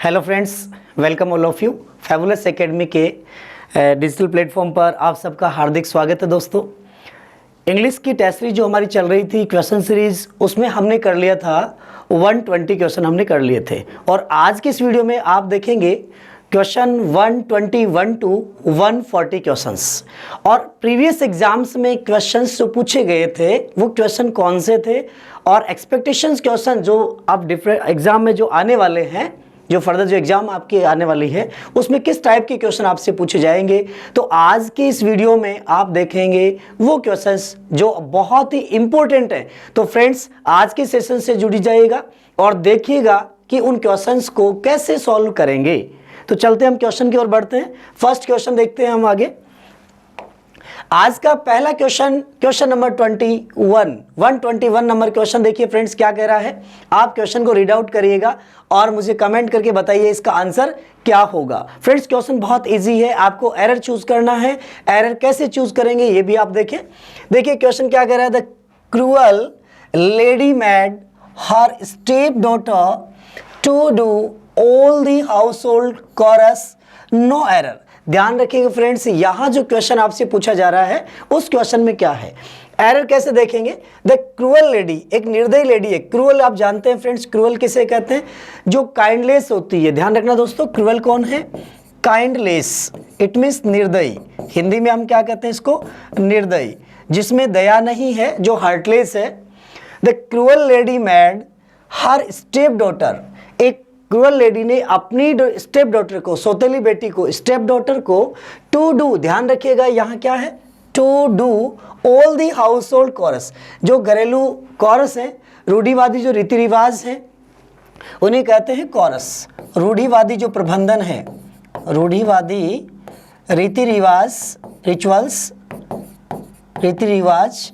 Hello friends, welcome all of you. Fabulous academy के digital platform पर आप सबका हार्दिक स्वागत है। दोस्तों, इंग्लिश की टेस्ट सीरीज जो हमारी चल रही थी क्वेश्चन सीरीज, उसमें हमने कर लिया था 120 क्वेश्चन हमने कर लिए थे। और आज की इस वीडियो में आप देखेंगे क्वेश्चन 121 टू 140 क्वेश्चंस। और प्रीवियस एग्जाम्स में क्वेश्चंस जो पूछे गए थे वो क्वेश्चन कौन से थे, और एक्सपेक्टेशंस क्वेश्चन जो अब डिफरेंट एग्जाम में जो आने वाले हैं, जो फर्दर जो एग्जाम आपकी आने वाली है, उसमें किस टाइप के क्वेश्चन आपसे पूछे जाएंगे। तो आज की इस वीडियो में आप देखेंगे वो क्वेश्चंस जो बहुत ही इंपॉर्टेंट है। तो फ्रेंड्स, आज के सेशन से जुड़ी जाइएगा और देखिएगा कि उन क्वेश्चंस को कैसे सॉल्व करेंगे। तो चलते हम क्वेश्चन की ओर बढ़ते हैं। फर्स्ट क्वेश्चन देखते हैं हम आगे। आज का पहला क्वेश्चन नंबर 121 नंबर क्वेश्चन देखिए फ्रेंड्स, क्या कह रहा है। आप क्वेश्चन को रीड आउट करिएगा और मुझे कमेंट करके बताइए इसका आंसर क्या होगा। फ्रेंड्स, क्वेश्चन बहुत इजी है, आपको एरर चूज करना है। एरर कैसे चूज करेंगे ये भी आप देखें। देखिए क्वेश्चन क्या कह रहा है। The cruel lady made her step daughter to do all the household chores, no error. ध्यान रखिएगा फ्रेंड्स, यहां जो क्वेश्चन आपसे पूछा जा रहा है उस क्वेश्चन में क्या है, एरर कैसे देखेंगे। द क्रूअल लेडी, एक निर्दयी लेडी है। क्रूअल आप जानते हैं फ्रेंड्स, क्रूअल किसे कहते हैं, जो काइंडलेस होती है। ध्यान रखना दोस्तों, क्रूअल कौन है, काइंडलेस, इट मीन्स निर्दयी। हिंदी में हम क्या कहते हैं इसको, निर्दयी, जिसमें दया नहीं है, जो हार्टलेस है। The cruel lady made her step daughter, एक क्रूअल लेडी ने अपनी स्टेप डॉटर को, सौतेली बेटी को, स्टेप डॉटर को टू डू, ध्यान रखिएगा यहाँ क्या है, to do all the household chores, जो घरेलू कोरस है, रूढ़िवादी जो रीति रिवाज है उन्हें कहते हैं कोरस। रूढ़िवादी जो प्रबंधन है, रूढ़िवादी रीति रिवाज, रिचुअल्स, रीति रिवाज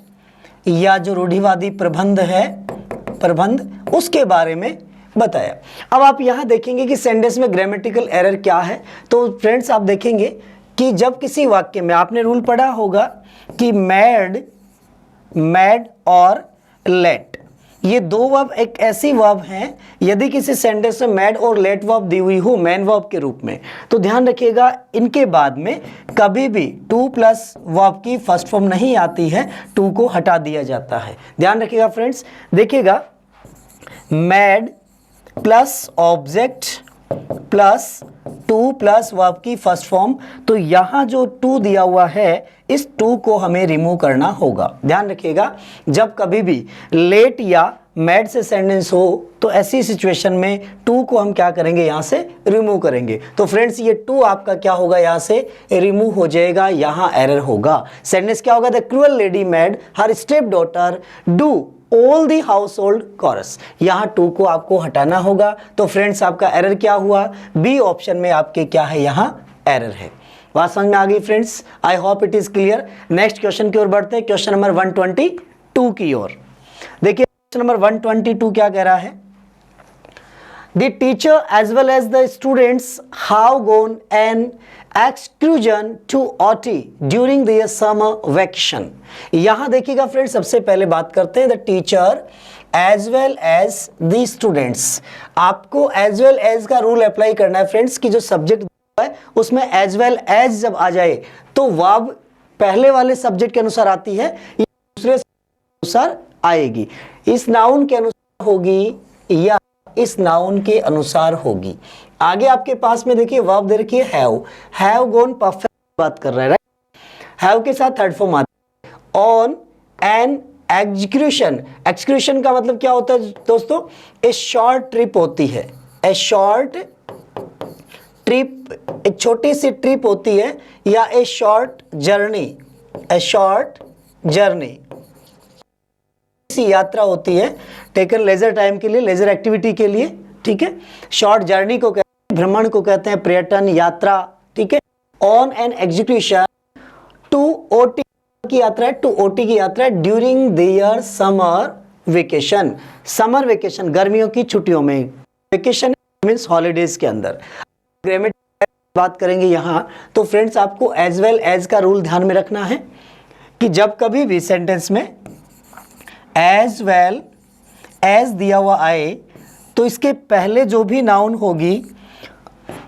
या जो रूढ़िवादी प्रबंध है, प्रबंध, उसके बारे में बताया। अब आप यहां देखेंगे कि सेंटेंस में ग्रामेटिकल एरर क्या है। तो फ्रेंड्स, आप देखेंगे कि जब किसी वाक्य में, आपने रूल पढ़ा होगा कि मैड, मैड और लेट, ये दो वर्ब एक ऐसी वर्ब हैं, यदि किसी सेंटेंस में मैड और लेट वर्ब दी हुई हो मैन वर्ब के रूप में, तो ध्यान रखिएगा इनके बाद में कभी भी टू प्लस वर्ब की फर्स्ट फॉर्म नहीं आती है, टू को हटा दिया जाता है। ध्यान रखिएगा फ्रेंड्स, देखिएगा mad plus object plus two plus verb की फर्स्ट फॉर्म, तो यहां जो टू दिया हुआ है इस टू को हमें रिमूव करना होगा। ध्यान रखिएगा, जब कभी भी लेट या मैड से सेंटेंस हो तो ऐसी सिचुएशन में टू को हम क्या करेंगे, यहां से रिमूव करेंगे। तो फ्रेंड्स, ये टू आपका क्या होगा, यहां से रिमूव हो जाएगा, यहां एरर होगा। सेंटेंस क्या होगा, the cruel lady made her step daughter do all the household chores, यहाँ टू को आपको हटाना होगा। तो फ्रेंड्स, आपका एरर क्या हुआ, बी ऑप्शन में आपके क्या है, यहाँ एरर है। बात समझ में आ गई friends, I hope it is clear. Next question की ओर बढ़ते हैं, क्वेश्चन नंबर 122 की ओर। देखिए क्वेश्चन नंबर 122 क्या कह रहा है। The teacher as well as the students have gone an excursion to OT during their summer vacation. यहां देखिएगा फ्रेंड्स, सबसे पहले बात करते हैं the teacher as well as the students. आपको एज वेल एज का रूल अप्लाई करना है फ्रेंड्स, कि जो सब्जेक्ट है उसमें एज वेल एज जब आ जाए तो वर्ब पहले वाले सब्जेक्ट के अनुसार आती है या दूसरे अनुसार आएगी, इस नाउन के अनुसार होगी या इस नाउन के अनुसार होगी। आगे आपके पास में देखिए वर्ब दे रखी है हैव गॉन, परफेक्ट बात कर रहा है, राइट। हैव के साथ थर्ड फॉर्म आता है। ऑन एन एक्सक्यूशन, एक्सक्यूशन का मतलब क्या होता है दोस्तों, ए शॉर्ट ट्रिप होती है, ए शॉर्ट ट्रिप, एक छोटी सी ट्रिप होती है, या ए शॉर्ट जर्नी, ए शॉर्ट जर्नी यात्रा होती है, टेकन लेजर टाइम के लिए, लेजर एक्टिविटी के लिए, ठीक है। शॉर्ट जर्नी को कहते हैं, भ्रमण को कहते हैं, पर्यटन यात्रा, ठीक है। On an execution to Ooty की यात्रा है, टू ओटी की यात्रा है during their summer vacation, summer vacation गर्मियों की छुट्टियों में, वेकेशन मींस हॉलीडेज के अंदर। ग्रामेटिकल बात करेंगे यहाँ, तो फ्रेंड्स आपको एज वेल एज का रूल ध्यान में रखना है कि जब कभी भी सेंटेंस में एज वेल एज दिया हुआ आए तो इसके पहले जो भी नाउन होगी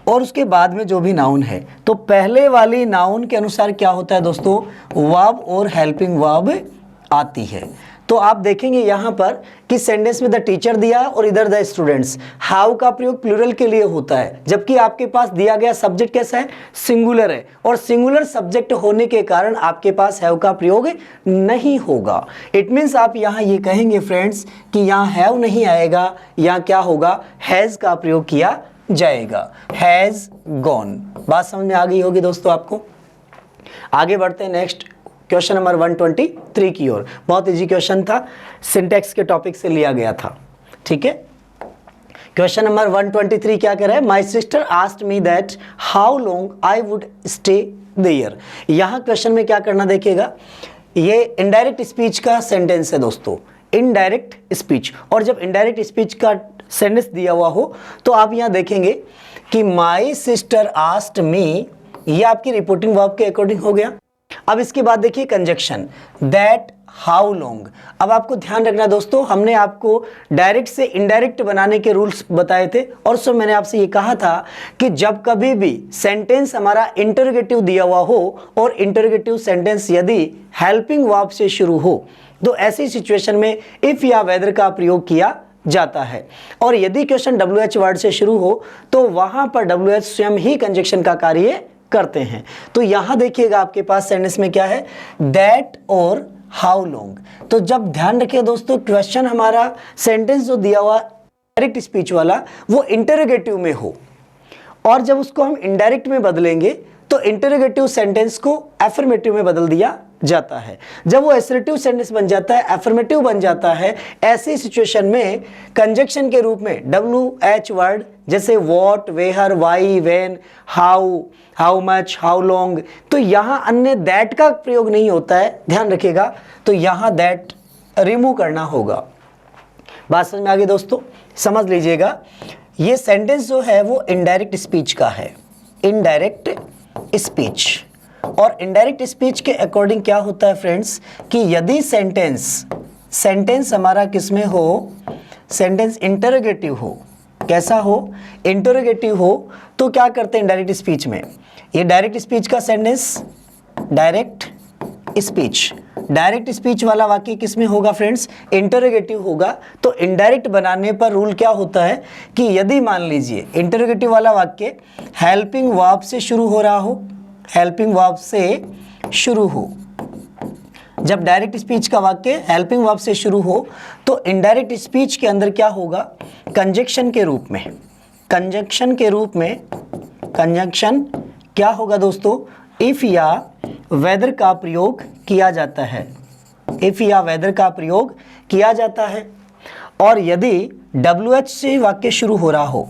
और उसके बाद में जो भी नाउन है, तो पहले वाली नाउन के अनुसार क्या होता है दोस्तों, वर्ब और हेल्पिंग वर्ब आती है। तो आप देखेंगे यहाँ पर कि सेंटेंस में द टीचर दिया और इधर द स्टूडेंट्स, हाउ का प्रयोग प्लूरल के लिए होता है, जबकि आपके पास दिया गया सब्जेक्ट कैसा है, सिंगुलर है, और सिंगुलर सब्जेक्ट होने के कारण आपके पास हैव का प्रयोग नहीं होगा। इट मीन्स आप यहाँ ये कहेंगे फ्रेंड्स कि यहाँ हैव नहीं आएगा, यहाँ क्या होगा, हैज़ का प्रयोग किया जाएगा, हैज़ गॉन। बात समझ में आ गई होगी दोस्तों आपको। आगे बढ़ते हैं नेक्स्ट क्वेश्चन नंबर 123 की ओर। बहुत इजी क्वेश्चन था, सिंटैक्स के टॉपिक से लिया गया था, ठीक है। क्वेश्चन नंबर 123 क्या कह रहा है, my sister asked me that how long I would stay there. यहाँ क्वेश्चन में क्या करना देखिएगा, ये इनडायरेक्ट स्पीच का सेंटेंस है दोस्तों, इनडायरेक्ट स्पीच। और जब इनडायरेक्ट स्पीच का सेंटेंस दिया हुआ हो तो आप यहाँ देखेंगे कि माई सिस्टर आस्क्ड मी, ये आपकी रिपोर्टिंग वर्ब के अकॉर्डिंग हो गया। अब इसके बाद देखिए कंजक्शन, दैट हाउ लॉन्ग। अब आपको ध्यान रखना दोस्तों, हमने आपको डायरेक्ट से इनडायरेक्ट बनाने के रूल्स बताए थे, और सो मैंने आपसे ये कहा था कि जब कभी भी सेंटेंस हमारा इंटरोगेटिव दिया हुआ हो और इंटरोगेटिव सेंटेंस यदि हेल्पिंग वर्ब से शुरू हो तो ऐसी सिचुएशन में इफ या वेदर का प्रयोग किया जाता है। और यदि क्वेश्चन WH वर्ड से शुरू हो तो वहां पर WH स्वयं ही कंजक्शन का कार्य करते हैं। तो यहां देखिएगा आपके पास सेंटेंस में क्या है, दैट और हाउ लॉन्ग। तो जब ध्यान रखिए दोस्तों, क्वेश्चन हमारा सेंटेंस जो दिया हुआ डायरेक्ट स्पीच वाला वो इंटरोगेटिव में हो, और जब उसको हम इनडायरेक्ट में बदलेंगे तो इंटरोगेटिव सेंटेंस को एफर्मेटिव में बदल दिया जाता है। जब वो एसर्टिव सेंटेंस बन जाता है, एफर्मेटिव बन जाता है, ऐसी सिचुएशन में कंजक्शन के रूप में WH वर्ड जैसे what, where, why, when, how, how much, how long, तो यहाँ अन्य दैट का प्रयोग नहीं होता है, ध्यान रखिएगा। तो यहाँ दैट रिमूव करना होगा। बात समझ में आ गई दोस्तों, समझ लीजिएगा। ये सेंटेंस जो है वो इनडायरेक्ट स्पीच का है, इनडायरेक्ट स्पीच। और इनडायरेक्ट स्पीच के अकॉर्डिंग क्या होता है फ्रेंड्स कि यदि सेंटेंस हमारा किसमें हो, सेंटेंस इंटरोगेटिव हो, कैसा हो, इंटरोगेटिव हो, तो क्या करते हैं डायरेक्ट स्पीच में, ये डायरेक्ट स्पीच का सेंटेंस, डायरेक्ट स्पीच वाला वाक्य किसमें होगा फ्रेंड्स, इंटरोगेटिव होगा। तो इनडायरेक्ट बनाने पर रूल क्या होता है कि यदि मान लीजिए इंटरोगेटिव वाला वाक्य हेल्पिंग वर्ब से शुरू हो रहा हो, हेल्पिंग वर्ब से शुरू हो, जब डायरेक्ट स्पीच का वाक्य हेल्पिंग वर्ब से शुरू हो तो इनडायरेक्ट स्पीच के अंदर क्या होगा, कंजक्शन के रूप में क्या होगा दोस्तों, इफ या वेदर का प्रयोग किया जाता है, इफ या वेदर का प्रयोग किया जाता है। और यदि WH से वाक्य शुरू हो रहा हो,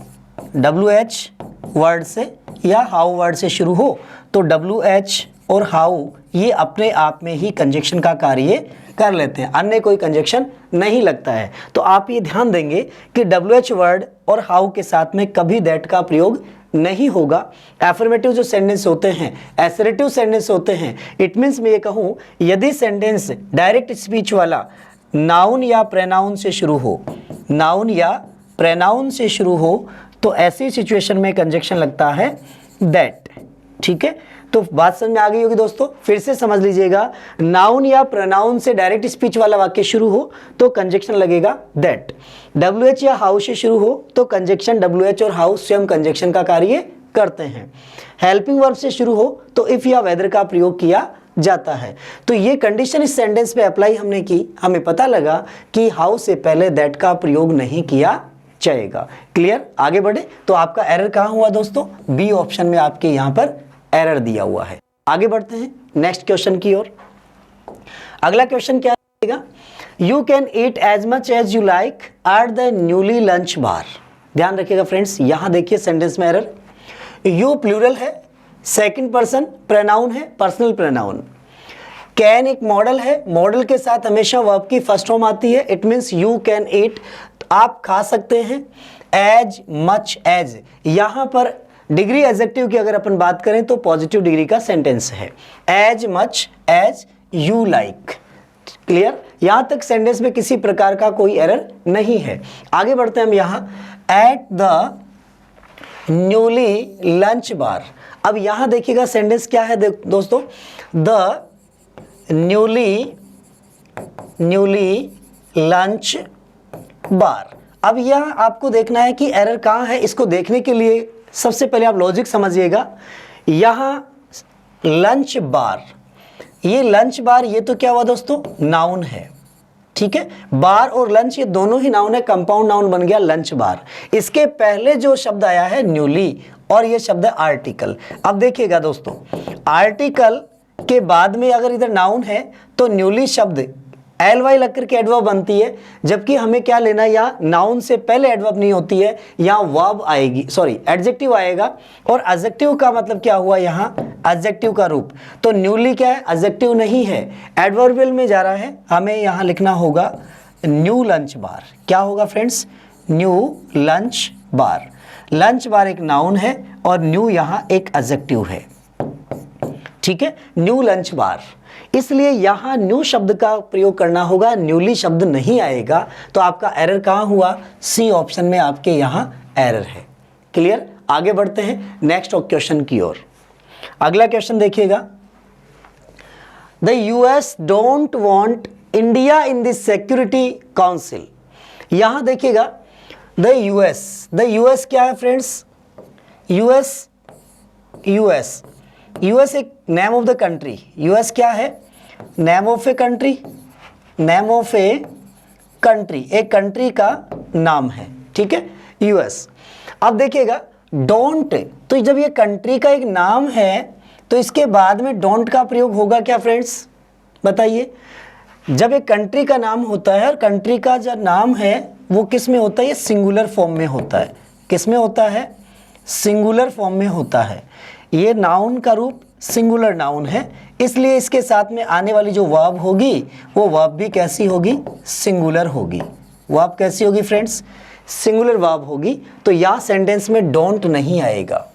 WH वर्ड से या हाउ वर्ड से शुरू हो, तो WH और हाउ ये अपने आप में ही कंजक्शन का कार्य कर लेते हैं, अन्य कोई कंजक्शन नहीं लगता है। तो आप ये ध्यान देंगे कि WH वर्ड और हाउ के साथ में कभी दैट का प्रयोग नहीं होगा। एफर्मेटिव जो सेंटेंस होते हैं, एसरेटिव सेंटेंस होते हैं, इट मीन्स मैं ये कहूँ यदि सेंटेंस डायरेक्ट स्पीच वाला नाउन या प्रोनाउन से शुरू हो, नाउन या प्रोनाउन से शुरू हो, तो ऐसी सिचुएशन में कंजक्शन लगता है दैट, ठीक है। तो बात समझ में आ गई होगी दोस्तों, फिर से समझ लीजिएगा, नाउन या प्रोनाउन से डायरेक्ट स्पीच वाला वाक्य शुरू हो तो कंजक्शन लगेगा दैट। WH या हाउ से शुरू हो तो कंजक्शन WH और हाउ स्वयं कंजक्शन का कार्य करते हैं। हेल्पिंग वर्ब से शुरू हो तो इफ या वेदर का प्रयोग किया जाता है। तो ये कंडीशन इस सेंटेंस पे अप्लाई हमने की, हमें पता लगा कि हाउ से पहले दैट का प्रयोग नहीं किया जाएगा। क्लियर, आगे बढ़े। तो आपका एरर कहाँ हुआ दोस्तों, बी ऑप्शन में आपके यहाँ पर एरर दिया हुआ है। आगे बढ़ते हैं नेक्स्ट क्वेश्चन की ओर। अगला क्वेश्चन क्या रहेगा, you can eat as much as you like at the newly lunch bar. ध्यान रखिएगा फ्रेंड्स, यहां देखिए सेंटेंस में एरर, यू प्लूरल है, सेकंड पर्सन प्रोनाउन है, पर्सनल प्रोनाउन। कैन एक मॉडल है, मॉडल के साथ हमेशा वर्ब की फर्स्ट फॉर्म आती है, it means you can eat, आप खा सकते हैं। एज मच एज, यहां पर डिग्री एडजेक्टिव की अगर अपन बात करें तो पॉजिटिव डिग्री का सेंटेंस है, as much as you like. Clear, यहां तक सेंटेंस में किसी प्रकार का कोई एरर नहीं है। आगे बढ़ते हैं हम यहां, एट द न्यूली लंच बार। अब यहां देखिएगा सेंटेंस क्या है दोस्तों, द न्यूली लंच बार। अब यह आपको देखना है कि एरर कहाँ है। इसको देखने के लिए सबसे पहले आप लॉजिक समझिएगा। यहाँ लंच बार, ये लंच बार, ये तो क्या हुआ दोस्तों, नाउन है, ठीक है। बार और लंच ये दोनों ही नाउन है, कंपाउंड नाउन बन गया लंच बार। इसके पहले जो शब्द आया है न्यूली, और ये शब्द है आर्टिकल। अब देखिएगा दोस्तों, आर्टिकल के बाद में अगर इधर नाउन है तो न्यूली शब्द ly लग करके एडवर्ब बनती है, जबकि हमें क्या लेना है, या नाउन से पहले एडवर्ब नहीं होती है, यहाँ वर्ब आएगी, सॉरी एडजेक्टिव आएगा। और एडजेक्टिव का मतलब क्या हुआ, यहाँ एडजेक्टिव का रूप। तो न्यूली क्या है, एडजेक्टिव नहीं है, एडवर्बियल में जा रहा है। हमें यहाँ लिखना होगा न्यू लंच बार। क्या होगा फ्रेंड्स, न्यू लंच बार। लंच बार एक नाउन है और न्यू यहाँ एक एडजेक्टिव है, ठीक है, न्यू लंच बार। इसलिए यहां न्यू शब्द का प्रयोग करना होगा, न्यूली शब्द नहीं आएगा। तो आपका एरर कहां हुआ, सी ऑप्शन में आपके यहां एरर है। क्लियर, आगे बढ़ते हैं नेक्स्ट क्वेश्चन की ओर। अगला क्वेश्चन देखिएगा, the US don't want India in the security council. यहां देखिएगा द यूएस क्या है फ्रेंड्स, यूएस एक name of the country. US क्या है, नेम ऑफ ए कंट्री, एक कंट्री का नाम है, ठीक है, यूएस। अब देखिएगा डोंट, तो जब ये कंट्री का एक नाम है तो इसके बाद में डोंट का प्रयोग होगा क्या फ्रेंड्स, बताइए। जब एक कंट्री का नाम होता है और कंट्री का जो नाम है वो किस में होता है, ये सिंगुलर फॉर्म में होता है। किस में होता है, सिंगुलर फॉर्म में होता है। ये नाउन का रूप सिंगुलर नाउन है, इसलिए इसके साथ में आने वाली जो वर्ब होगी वो वर्ब भी कैसी होगी, सिंगुलर होगी। वर्ब कैसी होगी फ्रेंड्स, सिंगुलर वर्ब होगी। तो यहाँ सेंटेंस में डोंट नहीं आएगा,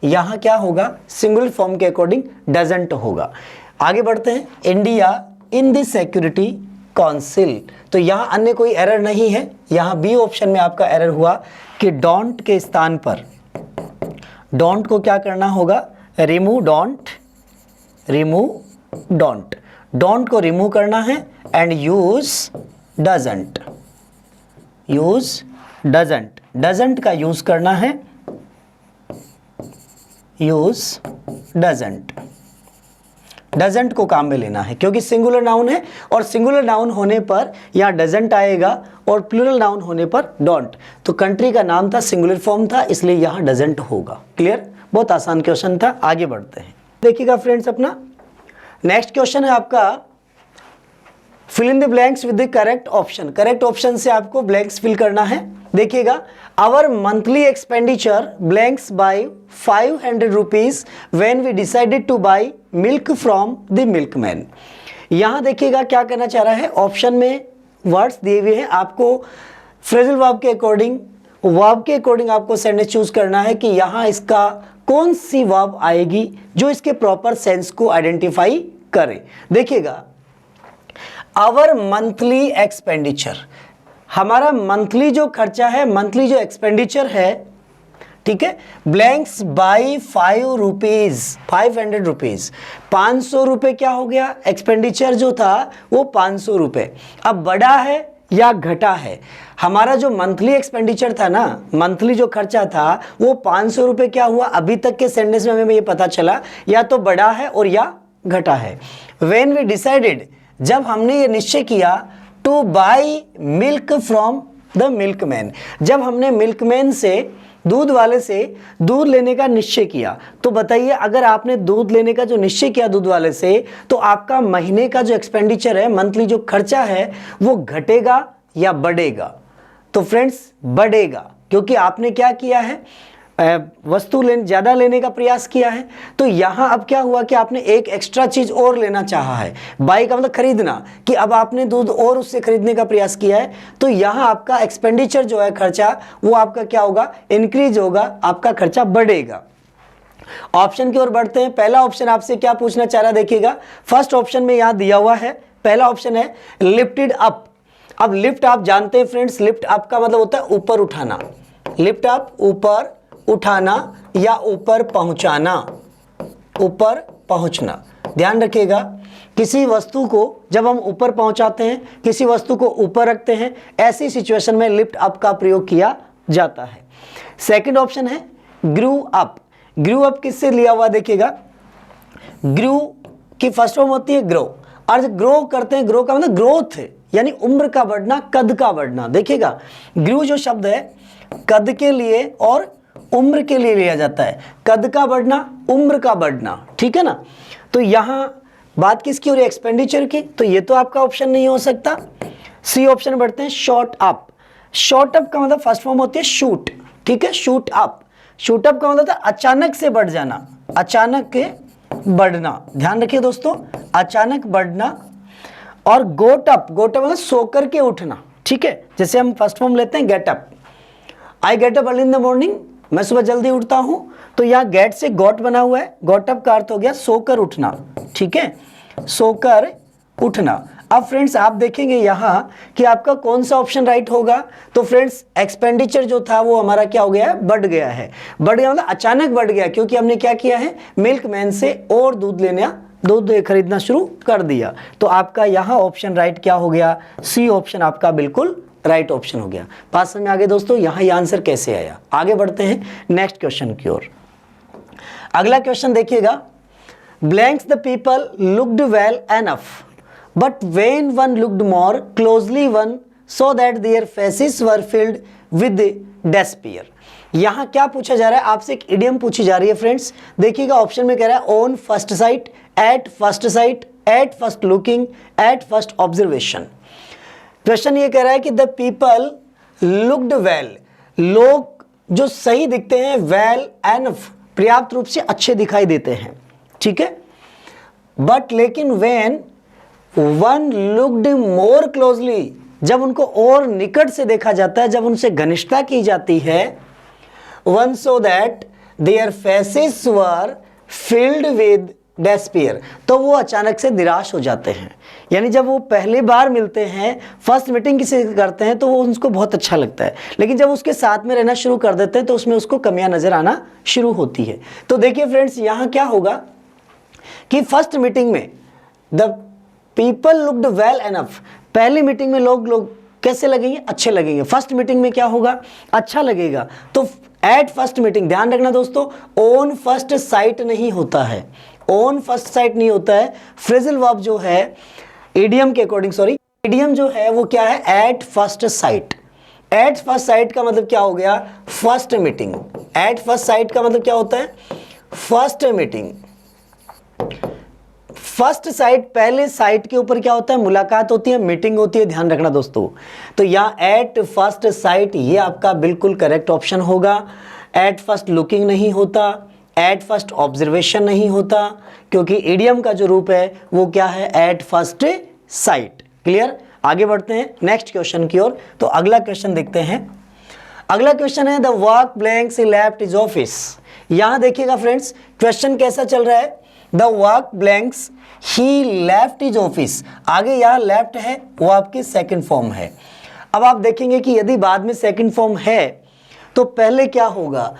यहाँ क्या होगा, सिंगुलर फॉर्म के अकॉर्डिंग डजंट होगा। आगे बढ़ते हैं, India in the security council. तो यहाँ अन्य कोई एरर नहीं है, यहाँ बी ऑप्शन में आपका एरर हुआ कि डोंट के स्थान पर डोंट को क्या करना होगा, रिमूव डोंट को रिमूव करना है एंड यूज डजंट का यूज करना है, डजंट को काम में लेना है, क्योंकि सिंगुलर नाउन है और सिंगुलर नाउन होने पर यहाँ डजंट आएगा और प्लूरल नाउन होने पर डोंट। तो कंट्री का नाम था, सिंगुलर फॉर्म था, इसलिए यहाँ डजंट होगा। क्लियर, बहुत आसान क्वेश्चन था। आगे बढ़ते हैं, देखिएगा फ्रेंड्स, अपना नेक्स्ट क्वेश्चन है आपका fill in the blanks with the correct option. Correct option से आपको ब्लैंक्स फिल करना है। देखिएगा, our monthly expenditure blanks by 500 rupees when we decided to buy milk from the milkman. यहां देखिएगा क्या करना चाह रहा है, ऑप्शन में वर्ड्स दिए हुए हैं, आपको फ्रेजल वर्ब के अकॉर्डिंग आपको सेंटेंस चूज करना है कि यहां इसका कौन सी वर्ब आएगी जो इसके प्रॉपर सेंस को आइडेंटिफाई करे। देखिएगा, आवर मंथली एक्सपेंडिचर, हमारा मंथली जो खर्चा है, मंथली जो एक्सपेंडिचर है, ठीक है, ब्लैंक्स बाई 500 रुपीज। 500 रुपये क्या हो गया, एक्सपेंडिचर जो था वो 500 रुपये। अब बढ़ा है या घटा है, हमारा जो मंथली एक्सपेंडिचर था ना, मंथली जो खर्चा था वो 500 रुपये क्या हुआ, अभी तक के सेंटेंस में हमें ये पता चला या तो बढ़ा है और या घटा है। व्हेन वी डिसाइडेड, जब हमने ये निश्चय किया, two by milk from the milkman, जब हमने मिल्कमैन से, दूध वाले से दूध लेने का निश्चय किया, तो बताइए अगर आपने दूध लेने का जो निश्चय किया दूध वाले से, तो आपका महीने का जो एक्सपेंडिचर है, मंथली जो खर्चा है, वो घटेगा या बढ़ेगा। तो फ्रेंड्स बढ़ेगा, क्योंकि आपने क्या किया है, वस्तु ज़्यादा लेने का प्रयास किया है। तो यहाँ अब क्या हुआ कि आपने एक एक्स्ट्रा चीज़ और लेना चाहा है, बाई का मतलब खरीदना, कि अब आपने दूध और उससे खरीदने का प्रयास किया है। तो यहाँ आपका एक्सपेंडिचर जो है, खर्चा, वो आपका क्या होगा, इंक्रीज होगा, आपका खर्चा बढ़ेगा। ऑप्शन की ओर बढ़ते हैं। पहला ऑप्शन आपसे क्या पूछना चाह रहा है, देखिएगा, फर्स्ट ऑप्शन में यहाँ दिया हुआ है, पहला ऑप्शन है लिफ्टेड अप। अब लिफ्ट आप जानते हैं फ्रेंड्स, लिफ्ट अप का मतलब होता है ऊपर उठाना, लिफ्ट अप ऊपर उठाना या ऊपर पहुंचाना, ऊपर पहुंचना। ध्यान रखिएगा, किसी वस्तु को जब हम ऊपर पहुंचाते हैं, किसी वस्तु को ऊपर रखते हैं, ऐसी सिचुएशन में लिफ्ट अप का प्रयोग किया जाता है। सेकंड ऑप्शन है ग्रू अप। ग्रू अप किससे लिया हुआ देखिएगा, ग्रू की फर्स्ट फॉर्म होती है ग्रो, और ग्रो करते हैं, ग्रो का मतलब ग्रोथ है, यानी उम्र का बढ़ना, कद का बढ़ना। देखिएगा ग्रू जो शब्द है कद के लिए और उम्र के लिए लिया जाता है, कद का बढ़ना, उम्र का बढ़ना, ठीक है ना। तो यहां बात किसकी हो रही है, एक्सपेंडिचर की, तो ये तो आपका ऑप्शन नहीं हो सकता। सी ऑप्शन बढ़ते हैं, शॉर्ट अप। शॉर्ट अप का मतलब फर्स्ट फॉर्म होती है शूट, ठीक है, शूट अप। शूट अप का मतलब था अचानक से बढ़ जाना, अचानक के बढ़ना। ध्यान रखिए दोस्तों, अचानक बढ़ना। और गोट अप, गोट अप मतलब सो करके उठना, ठीक है। जैसे हम फर्स्ट फॉर्म लेते हैं get up, I get up early in the morning, मैं सुबह जल्दी उठता हूं, तो यहाँ गेट से गॉट बना हुआ है, गॉट अप का अर्थ हो गया सोकर उठना, ठीक है, सोकर उठना। अब फ्रेंड्स आप देखेंगे यहाँ कि आपका कौन सा ऑप्शन राइट होगा, तो फ्रेंड्स एक्सपेंडिचर जो था वो हमारा क्या हो गया है, बढ़ गया है। बढ़ गया मतलब अचानक बढ़ गया, क्योंकि हमने क्या किया है, मिल्कमैन से और दूध खरीदना शुरू कर दिया। तो आपका यहाँ ऑप्शन राइट क्या हो गया, सी ऑप्शन आपका बिल्कुल राइट ऑप्शन हो गया। बात समझ में आ गई दोस्तों, यहाँ ये आंसर कैसे आया। आगे बढ़ते हैं नेक्स्ट क्वेश्चन की ओर। अगला क्वेश्चन देखिएगा, blanks the people looked well enough but when one looked more closely one so that their faces were filled with despair. यहाँ क्या पूछा जा रहा है, आपसे एक इडियम पूछी जा रही है फ्रेंड्स। देखिएगा ऑप्शन में कह रहा है on first sight, at first sight, at first looking, at first observation. Question ये कह रहा है कि द पीपल लुक्ड वेल, लोग जो सही दिखते हैं, वेल एनफ पर्याप्त रूप से अच्छे दिखाई देते हैं, ठीक है। बट लेकिन when one looked more closely, जब उनको और निकट से देखा जाता है, जब उनसे घनिष्ठता की जाती है, one so that their faces were filled with despair, तो वो अचानक से निराश हो जाते हैं। यानी जब वो पहली बार मिलते हैं, फर्स्ट मीटिंग किसी से करते हैं, तो वो उनको बहुत अच्छा लगता है, लेकिन जब उसके साथ में रहना शुरू कर देते हैं तो उसमें उसको कमियां नजर आना शुरू होती है। तो देखिए फ्रेंड्स, यहाँ क्या होगा कि फर्स्ट मीटिंग में the people looked well enough, पहली मीटिंग में लोग कैसे लगेंगे, अच्छे लगेंगे। फर्स्ट मीटिंग में क्या होगा, अच्छा लगेगा। तो एट फर्स्ट मीटिंग, ध्यान रखना दोस्तों, ऑन फर्स्ट साइट नहीं होता है, ऑन फर्स्ट साइट नहीं होता है। फ्रेजल वर्ब जो है इडियम के अकॉर्डिंग, सॉरी, इडियम जो है वो क्या है, at first sight. At first sight का मतलब क्या हो गया, first meeting. At first sight का मतलब क्या होता है, फर्स्ट मीटिंग। फर्स्ट साइट, पहले साइट के ऊपर क्या होता है, मुलाकात होती है, मीटिंग होती है। ध्यान रखना दोस्तों, तो यहाँ एट फर्स्ट साइट ये आपका बिल्कुल करेक्ट ऑप्शन होगा। एट फर्स्ट लुकिंग नहीं होता, एट फर्स्ट ऑब्जर्वेशन नहीं होता, क्योंकि इडियम का जो रूप है वो क्या है, एट फर्स्ट साइट। क्लियर। आगे बढ़ते हैं नेक्स्ट क्वेश्चन की ओर। तो अगला क्वेश्चन देखते हैं। अगला क्वेश्चन है the work blanks he left his office. यहां देखिएगा फ्रेंड्स, क्वेश्चन कैसा चल रहा है, the work blanks he left his office. आगे यहां लेफ्ट है वो आपकी सेकंड फॉर्म है। अब आप देखेंगे कि यदि बाद में सेकंड फॉर्म है तो पहले क्या होगा,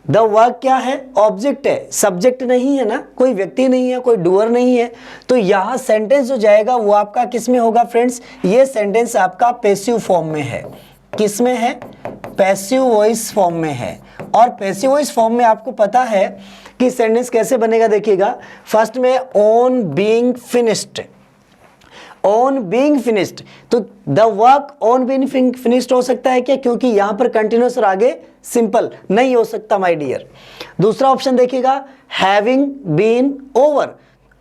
द वर्क क्या है, ऑब्जेक्ट है, सब्जेक्ट नहीं है ना, कोई व्यक्ति नहीं है, कोई डूअर नहीं है। तो यहाँ सेंटेंस जो जाएगा वो आपका किस में होगा फ्रेंड्स, ये सेंटेंस आपका पैसिव फॉर्म में है। किस में है, पैसिव वॉइस फॉर्म में है। और पैसिव वॉइस फॉर्म में आपको पता है कि सेंटेंस कैसे बनेगा, देखिएगा। फर्स्ट में on being finished, on being finished, तो the work on being finished हो सकता है क्या, क्योंकि यहां पर कंटिन्यूअस और आगे सिंपल नहीं हो सकता माय डियर। दूसरा ऑप्शन देखिएगा, हैविंग बीन ओवर,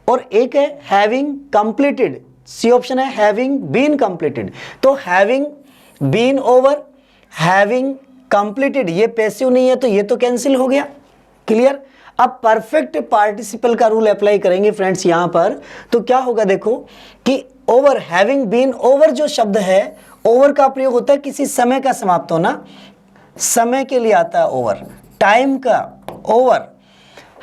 और एक है हैविंग कंप्लीटेड। सी ऑप्शन है हैविंग बीन कंप्लीटेड। तो having been over, having completed, ये पैसिव नहीं है तो ये तो कैंसिल हो गया। क्लियर। अब परफेक्ट पार्टिसिपल का रूल अप्लाई करेंगे फ्रेंड्स यहां पर, तो क्या होगा देखो कि ओवर, हैविंग बीन ओवर जो शब्द है, ओवर का प्रयोग होता है किसी समय का समाप्त होना, समय के लिए आता है ओवर, टाइम का ओवर।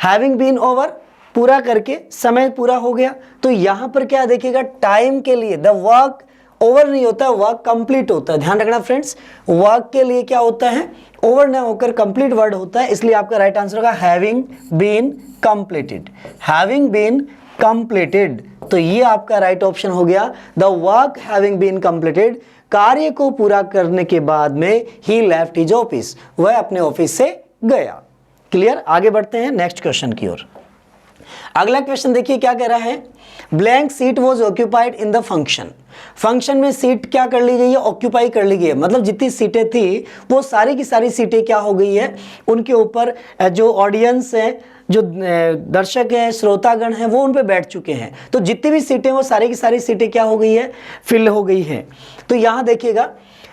हैविंग बीन ओवर, पूरा करके समय पूरा हो गया। तो यहां पर क्या देखिएगा, टाइम के लिए, द वर्क ओवर नहीं होता है, वर्क कंप्लीट होता है। ध्यान रखना फ्रेंड्स, वर्क के लिए क्या होता है, ओवर ना होकर कंप्लीट वर्ड होता है, इसलिए आपका राइट आंसर होगा having been completed. Having been completed, तो ये आपका राइट ऑप्शन हो गया, the work having been completed, कार्य को पूरा करने के बाद में ही लेफ्ट हिज ऑफिस, वह अपने ऑफिस से गया। क्लियर, आगे बढ़ते हैं नेक्स्ट क्वेश्चन की ओर। अगला क्वेश्चन देखिए क्या कह रहा है, blank seat was occupied in the function. Function में सीट क्या कर ली गई है, ऑक्यूपाई कर ली गई है, मतलब जितनी सीटें थी वो सारी की सारी सीटें क्या हो गई है, उनके ऊपर जो ऑडियंस है, जो दर्शक हैं, श्रोतागण हैं, वो उन पे बैठ चुके हैं। तो जितनी भी सीटें, वो सारी की सारी सीटें क्या हो गई है, फिल हो गई हैं। तो यहाँ देखिएगा,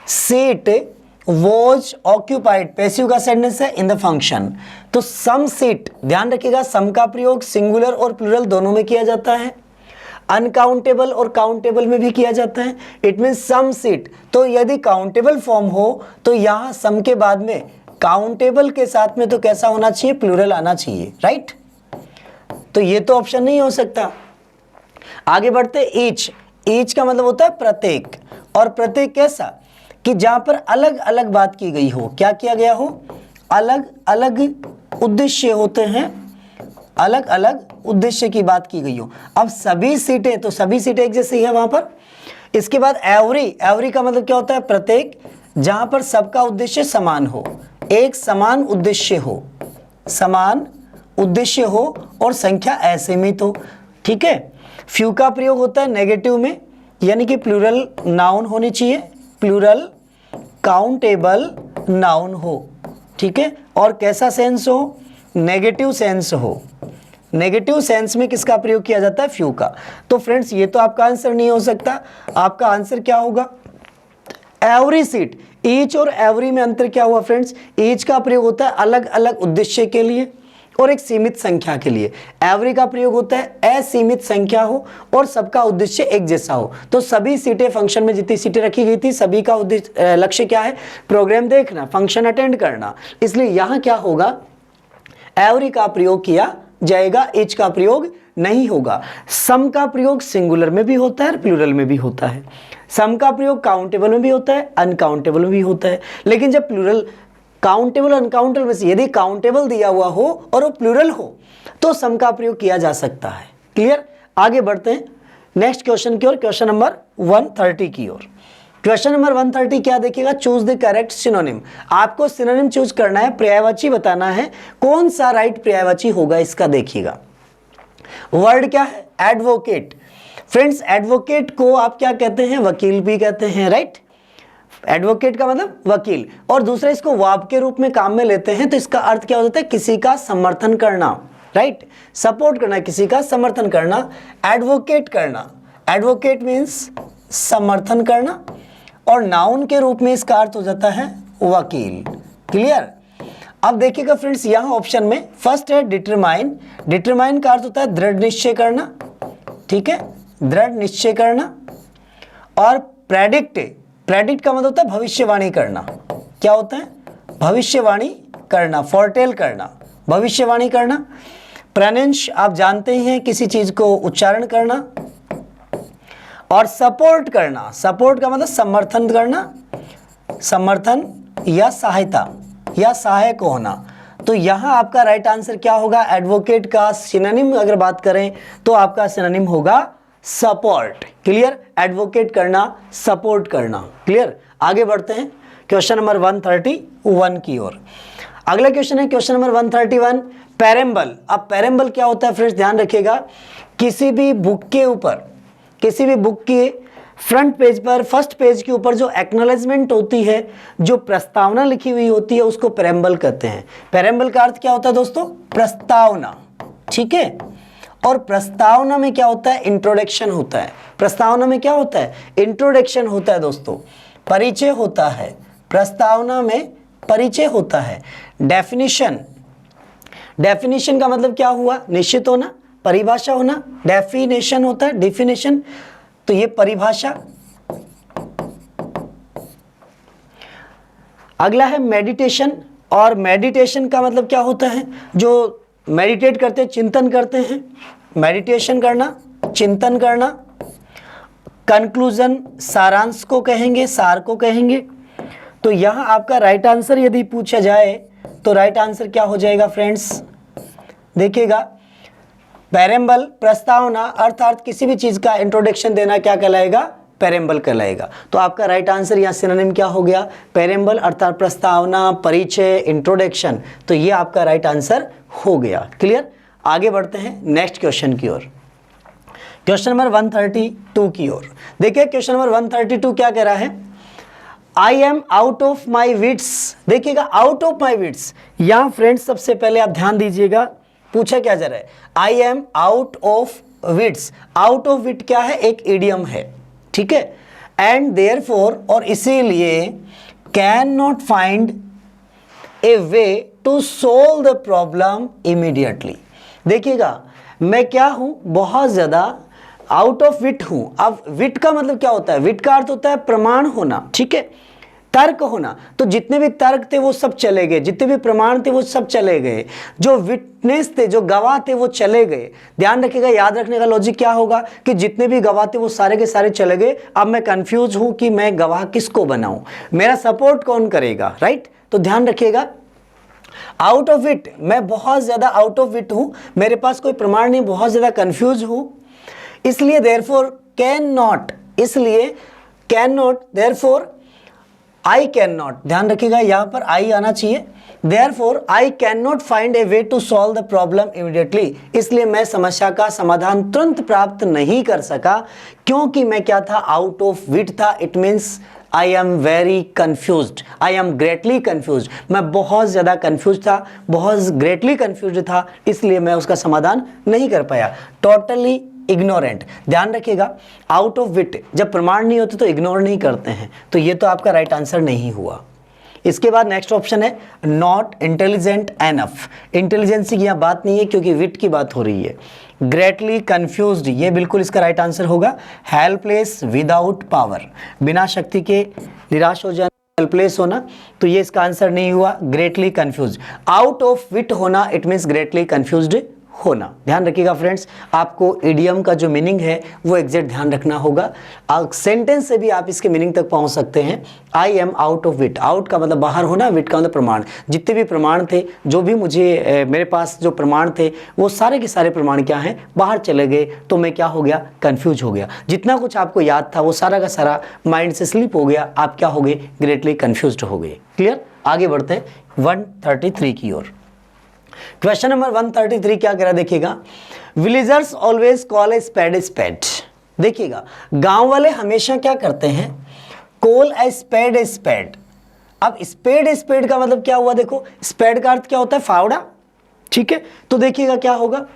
सीट वॉज ऑक्यूपाइड, पैसिव का सेंटेंस है, इन द फंक्शन। तो सम सीट, ध्यान रखिएगा, सम का प्रयोग सिंगुलर और प्लूरल दोनों में किया जाता है, अनकाउंटेबल और काउंटेबल में भी किया जाता है। इट मीन सम सीट, तो यदि काउंटेबल फॉर्म हो तो यहाँ सम के बाद में काउंटेबल के साथ में तो कैसा होना चाहिए, प्लूरल आना चाहिए, राइट। तो ये तो ऑप्शन नहीं हो सकता। आगे बढ़ते, ईच, ईच का मतलब होता है प्रत्येक, और प्रत्येक कैसा कि जहां पर अलग अलग बात की गई हो, क्या किया गया हो, अलग अलग उद्देश्य होते हैं, अलग अलग उद्देश्य की बात की गई हो। अब सभी सीटें, तो सभी सीटें एक जैसी है वहां पर। इसके बाद एवरी, एवरी का मतलब क्या होता है, प्रत्येक, जहां पर सबका उद्देश्य समान हो, एक समान उद्देश्य हो, समान उद्देश्य हो और संख्या असीमित हो, ठीक है। फ्यू का प्रयोग होता है नेगेटिव में, यानी कि प्लूरल नाउन होनी चाहिए, प्लूरल काउंटेबल नाउन हो, ठीक है। और कैसा सेंस हो, नेगेटिव सेंस हो। नेगेटिव सेंस में किसका प्रयोग किया जाता है, फ्यू का। तो फ्रेंड्स ये तो आपका आंसर नहीं हो सकता। आपका आंसर क्या होगा, एवरी सीट। ईच और एवरी में अंतर क्या हुआ फ्रेंड्स, ईच का प्रयोग होता है अलग अलग उद्देश्य के लिए और एक सीमित संख्या के लिए, एवरी का प्रयोग होता है असीमित संख्या हो और सबका उद्देश्य एक जैसा हो। तो सभी सीटें, फंक्शन में जितनी सीटें रखी गई थी, सभी का उद्देश्य, लक्ष्य क्या है, प्रोग्राम देखना, फंक्शन अटेंड करना, इसलिए यहां क्या होगा, एवरी का प्रयोग किया जाएगा, ईच का प्रयोग नहीं होगा। सम का प्रयोग सिंगुलर में भी होता है, प्लूरल में भी होता है। सम का प्रयोग काउंटेबल में भी होता है, अनकाउंटेबल में भी होता है। लेकिन जब प्लूरल, काउंटेबल अनकाउंटेबल में से यदि काउंटेबल दिया हुआ हो और वो प्लूरल हो तो सम का प्रयोग किया जा सकता है। क्लियर, आगे बढ़ते हैं नेक्स्ट क्वेश्चन की ओर, क्वेश्चन नंबर 130 की ओर। क्वेश्चन नंबर 130 क्या देखिएगा, चूज द करेक्ट सिनोनिम। आपको सिनोनिम चूज करना है, पर्यायवाची बताना है, कौन सा राइट पर्यायवाची होगा इसका देखिएगा। वर्ड क्या है, एडवोकेट। फ्रेंड्स एडवोकेट को आप क्या कहते हैं, वकील भी कहते हैं, राइट। एडवोकेट का मतलब वकील, और दूसरा इसको वर्ब के रूप में काम में लेते हैं, तो इसका अर्थ क्या होता है, किसी का समर्थन करना, राइट, सपोर्ट करना, किसी का समर्थन करना, एडवोकेट करना। एडवोकेट मीन्स समर्थन करना, और नाउन के रूप में इसका अर्थ हो जाता है वकील। क्लियर। अब देखिएगा फ्रेंड्स, यहां ऑप्शन में फर्स्ट है डिटरमाइन। डिटरमाइन का अर्थ होता है दृढ़ निश्चय करना, ठीक है, दृढ़ निश्चय करना। और प्रेडिक्ट, प्रेडिक्ट का मतलब होता है भविष्यवाणी करना। क्या होता है, भविष्यवाणी करना, फोरटेल करना, भविष्यवाणी करना। प्रोनाउंस आप जानते ही हैं, किसी चीज को उच्चारण करना। और सपोर्ट करना, सपोर्ट का मतलब समर्थन करना, समर्थन या सहायता या सहायक होना। तो यहां आपका राइट आंसर क्या होगा, एडवोकेट का सिनोनिम अगर बात करें तो आपका सिनोनिम होगा सपोर्ट। क्लियर, एडवोकेट करना, सपोर्ट करना। क्लियर, आगे बढ़ते हैं क्वेश्चन नंबर 131 की ओर। अगला क्वेश्चन है क्वेश्चन नंबर 131, पैरेंबल। अब पैरेंबल क्या होता है फ्रेंड्स, ध्यान रखिएगा, किसी भी बुक के ऊपर, किसी भी बुक के फ्रंट पेज पर, फर्स्ट पेज के ऊपर जो एक्नॉलेजमेंट होती है, जो प्रस्तावना लिखी हुई होती है, उसको पैरेंबल कहते हैं। पैरेंबल का अर्थ क्या होता है दोस्तों, प्रस्तावना, ठीक है। और प्रस्तावना में क्या होता है, इंट्रोडक्शन होता है। प्रस्तावना में क्या होता है, इंट्रोडक्शन होता है दोस्तों, परिचय होता है। प्रस्तावना में परिचय होता है। डेफिनेशन, डेफिनेशन का मतलब क्या हुआ, निश्चित होना, परिभाषा होना। डेफिनेशन होता है, डेफिनेशन, तो ये परिभाषा। अगला है मेडिटेशन, और मेडिटेशन का मतलब क्या होता है, जो मेडिटेट करते हैं, चिंतन करते हैं, मेडिटेशन करना, चिंतन करना। कंक्लूजन सारांश को कहेंगे, सार को कहेंगे। तो यहां आपका राइट आंसर यदि पूछा जाए तो राइट आंसर क्या हो जाएगा फ्रेंड्स, देखिएगा, पैरेम्बल प्रस्तावना अर्थात किसी भी चीज का इंट्रोडक्शन देना क्या कहलाएगा, पैरेम्बल कहलाएगा। तो आपका राइट आंसर यहाँ सिनोनिम क्या हो गया, पैरेम्बल अर्थात प्रस्तावना, परिचय, इंट्रोडक्शन। तो ये आपका राइट आंसर हो गया। क्लियर। आगे बढ़ते हैं नेक्स्ट क्वेश्चन की ओर, क्वेश्चन नंबर 132 की ओर। देखिए क्वेश्चन नंबर 132 क्या कह रहा है, I am out of my wits. देखिएगा आउट ऑफ माई विट्स, यहाँ फ्रेंड्स सबसे पहले आप ध्यान दीजिएगा, पूछा क्या जा रहा है, I am out of wits. Out of wit क्या है, एक इडियम है, ठीक है। एंड देयरफॉर, और इसीलिए, can not find a way to solve the problem immediately. देखिएगा मैं क्या हूं, बहुत ज्यादा आउट ऑफ विट हूं। अब विट का मतलब क्या होता है, विट का अर्थ होता है प्रमाण होना, ठीक है, तर्क होना। तो जितने भी तर्क थे वो सब चले गए, जितने भी प्रमाण थे वो सब चले गए, जो विटनेस थे, जो गवाह थे वो चले गए। ध्यान रखिएगा, याद रखने का लॉजिक क्या होगा कि जितने भी गवाह थे वो सारे के सारे चले गए। अब मैं कंफ्यूज हूं कि मैं गवाह किसको बनाऊं, मेरा सपोर्ट कौन करेगा, राइट। तो ध्यान रखिएगा, आउट ऑफ विट, मैं बहुत ज्यादा आउट ऑफ विट हूं, मेरे पास कोई प्रमाण नहीं, बहुत ज्यादा कंफ्यूज हूं, इसलिए देयरफॉर कैन नॉट, इसलिए can not, therefore I can not. ध्यान रखिएगा यहां पर आई आना चाहिए। Therefore I can not find a way to solve the problem immediately, इसलिए मैं समस्या का समाधान तुरंत प्राप्त नहीं कर सका, क्योंकि मैं क्या था, आउट ऑफ विट था। It means I am very confused, I am greatly confused, मैं बहुत ज़्यादा कंफ्यूज था, बहुत ग्रेटली कंफ्यूज था, इसलिए मैं उसका समाधान नहीं कर पाया। टोटली इग्नोरेंट, ध्यान रखिएगा, आउट ऑफ विट, जब प्रमाण नहीं होते तो इग्नोर नहीं करते हैं, तो ये तो आपका राइट आंसर नहीं हुआ। इसके बाद नेक्स्ट ऑप्शन है नॉट इंटेलिजेंट एनफ। इंटेलिजेंसी की यहाँ बात नहीं है क्योंकि विट की बात हो रही है। ग्रेटली कंफ्यूज्ड, ये बिल्कुल इसका राइट आंसर होगा। हेल्पलेस विदाउट पावर, बिना शक्ति के निराश हो जाना, हेल्पलेस होना, तो ये इसका आंसर नहीं हुआ। ग्रेटली कंफ्यूज, आउट ऑफ विट होना, इट मीन्स ग्रेटली कंफ्यूज्ड होना। ध्यान रखिएगा फ्रेंड्स, आपको इडियम का जो मीनिंग है वो एग्जैक्ट ध्यान रखना होगा। सेंटेंस से भी आप इसके मीनिंग तक पहुंच सकते हैं। I am out of wit, out का मतलब बाहर होना, विट का मतलब प्रमाण। जितने भी प्रमाण थे, जो भी मुझे मेरे पास जो प्रमाण थे, वो सारे के सारे प्रमाण क्या हैं, बाहर चले गए, तो मैं क्या हो गया, कंफ्यूज हो गया। जितना कुछ आपको याद था वो सारा का सारा माइंड से स्लिप हो गया, आप क्या हो गए, ग्रेटली कंफ्यूज हो गए। क्लियर। आगे बढ़ते हैं 133 की ओर। क्वेश्चन नंबर 133 क्या कह रहा है, देखिएगा, villagers always call a spade. देखिएगा गांव वाले हमेशा क्या करते हैं, कॉल ए स्पेड। अब स्पेड का मतलब क्या हुआ, देखो स्पेड का अर्थ क्या होता है, फावड़ा, ठीक है। तो देखिएगा क्या होगा,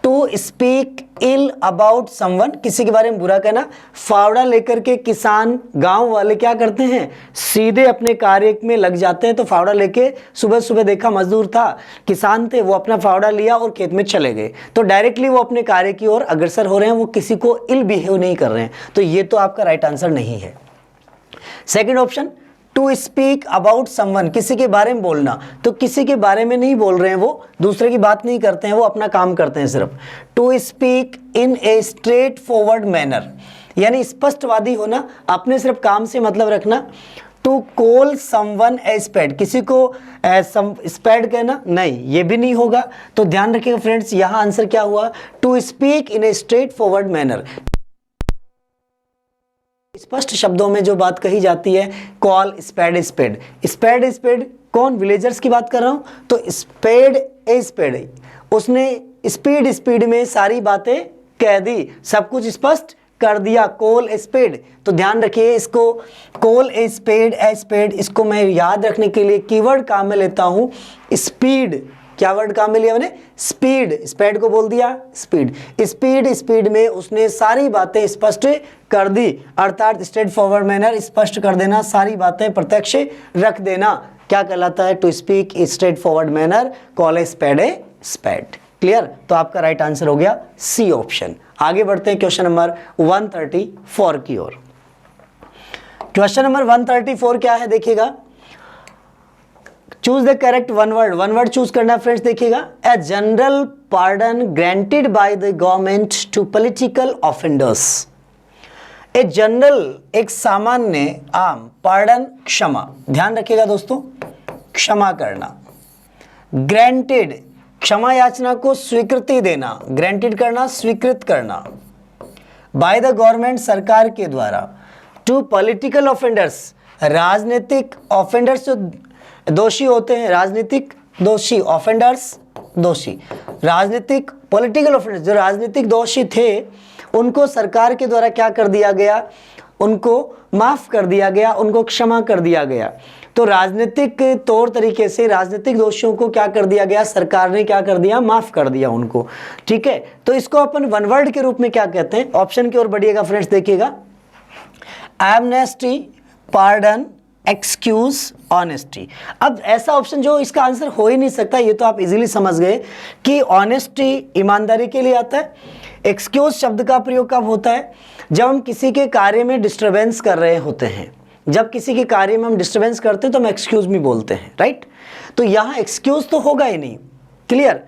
to speak ill about someone, किसी के बारे में बुरा कहना। फावड़ा लेकर के किसान गांव वाले क्या करते हैं, सीधे अपने कार्य में लग जाते हैं। तो फावड़ा लेके सुबह सुबह देखा, मजदूर था, किसान थे, वो अपना फावड़ा लिया और खेत में चले गए, तो डायरेक्टली वो अपने कार्य की ओर अग्रसर हो रहे हैं, वो किसी को इल बिहेव नहीं कर रहे हैं। तो ये तो आपका राइट आंसर नहीं है। Second option, to speak about someone, किसी के बारे में बोलना, तो किसी के बारे में नहीं बोल रहे हैं, वो दूसरे की बात नहीं करते हैं, वो अपना काम करते हैं सिर्फ। To speak in a straightforward manner, यानी स्पष्टवादी होना, अपने सिर्फ काम से मतलब रखना। To call someone a spade, किसी को स्पेड कहना, नहीं, ये भी नहीं होगा। तो ध्यान रखिएगा फ्रेंड्स, यहाँ आंसर क्या हुआ, to speak in a straightforward manner, स्पष्ट शब्दों में जो बात कही जाती है, कॉल स्पेड। कौन, विलेजर्स की बात कर रहा हूं, तो स्पेड, उसने स्पीड में सारी बातें कह दी, सब कुछ स्पष्ट कर दिया, कॉल स्पेड। तो ध्यान रखिए, इसको कॉल ए स्पेड, इसको मैं याद रखने के लिए कीवर्ड काम में लेता हूं स्पीड। क्या वर्ड काम में लिया मैंने, स्पीड, स्पेड को बोल दिया स्पीड। स्पीड में उसने सारी बातें स्पष्ट कर दी, अर्थात स्ट्रेट फॉरवर्ड मैनर, स्पष्ट कर देना, सारी बातें प्रत्यक्ष रख देना, क्या कहलाता है, to speak straightforward manner, call a spade. Clear. तो आपका राइट आंसर हो गया सी ऑप्शन। आगे बढ़ते हैं क्वेश्चन नंबर 134 की ओर। क्वेश्चन नंबर 134 क्या है, देखिएगा, choose the correct one word choose करना फ्रेंड्स। देखिएगा, a general pardon granted by the government to political offenders. A general, एक सामान्य, आम, पार्डन, क्षमा, ध्यान रखिएगा दोस्तों, क्षमा करना। ग्रांटेड, क्षमा याचना को स्वीकृति देना, ग्रांटेड करना, स्वीकृत करना। बाय द गवर्नमेंट, सरकार के द्वारा। टू पॉलिटिकल ऑफेंडर्स, राजनीतिक ऑफेंडर्स जो दोषी होते हैं, राजनीतिक दोषी, ऑफेंडर्स दोषी, राजनीतिक, पॉलिटिकल ऑफेंडर्स जो राजनीतिक दोषी थे उनको सरकार के द्वारा क्या कर दिया गया, उनको माफ कर दिया गया, उनको क्षमा कर दिया गया। तो राजनीतिक तौर तरीके से राजनीतिक दोषियों को क्या कर दिया गया, सरकार ने क्या कर दिया, माफ कर दिया उनको। ठीक है, तो इसको अपन वन वर्ड के रूप में क्या कहते हैं, ऑप्शन की ओर बढ़िएगा फ्रेंड्स, देखिएगा, एमनेस्टी, पार्डन, एक्सक्यूज, ऑनेस्टी। अब ऐसा ऑप्शन जो इसका आंसर हो ही नहीं सकता, ये तो आप इजीली समझ गए कि ऑनेस्टी ईमानदारी के लिए आता है। एक्सक्यूज शब्द का प्रयोग कब होता है, जब हम किसी के कार्य में डिस्टरबेंस कर रहे होते हैं, जब किसी के कार्य में हम डिस्टरबेंस करते हैं तो हम एक्सक्यूज मी बोलते हैं, राइट। तो यहाँ एक्सक्यूज तो होगा ही नहीं, क्लियर।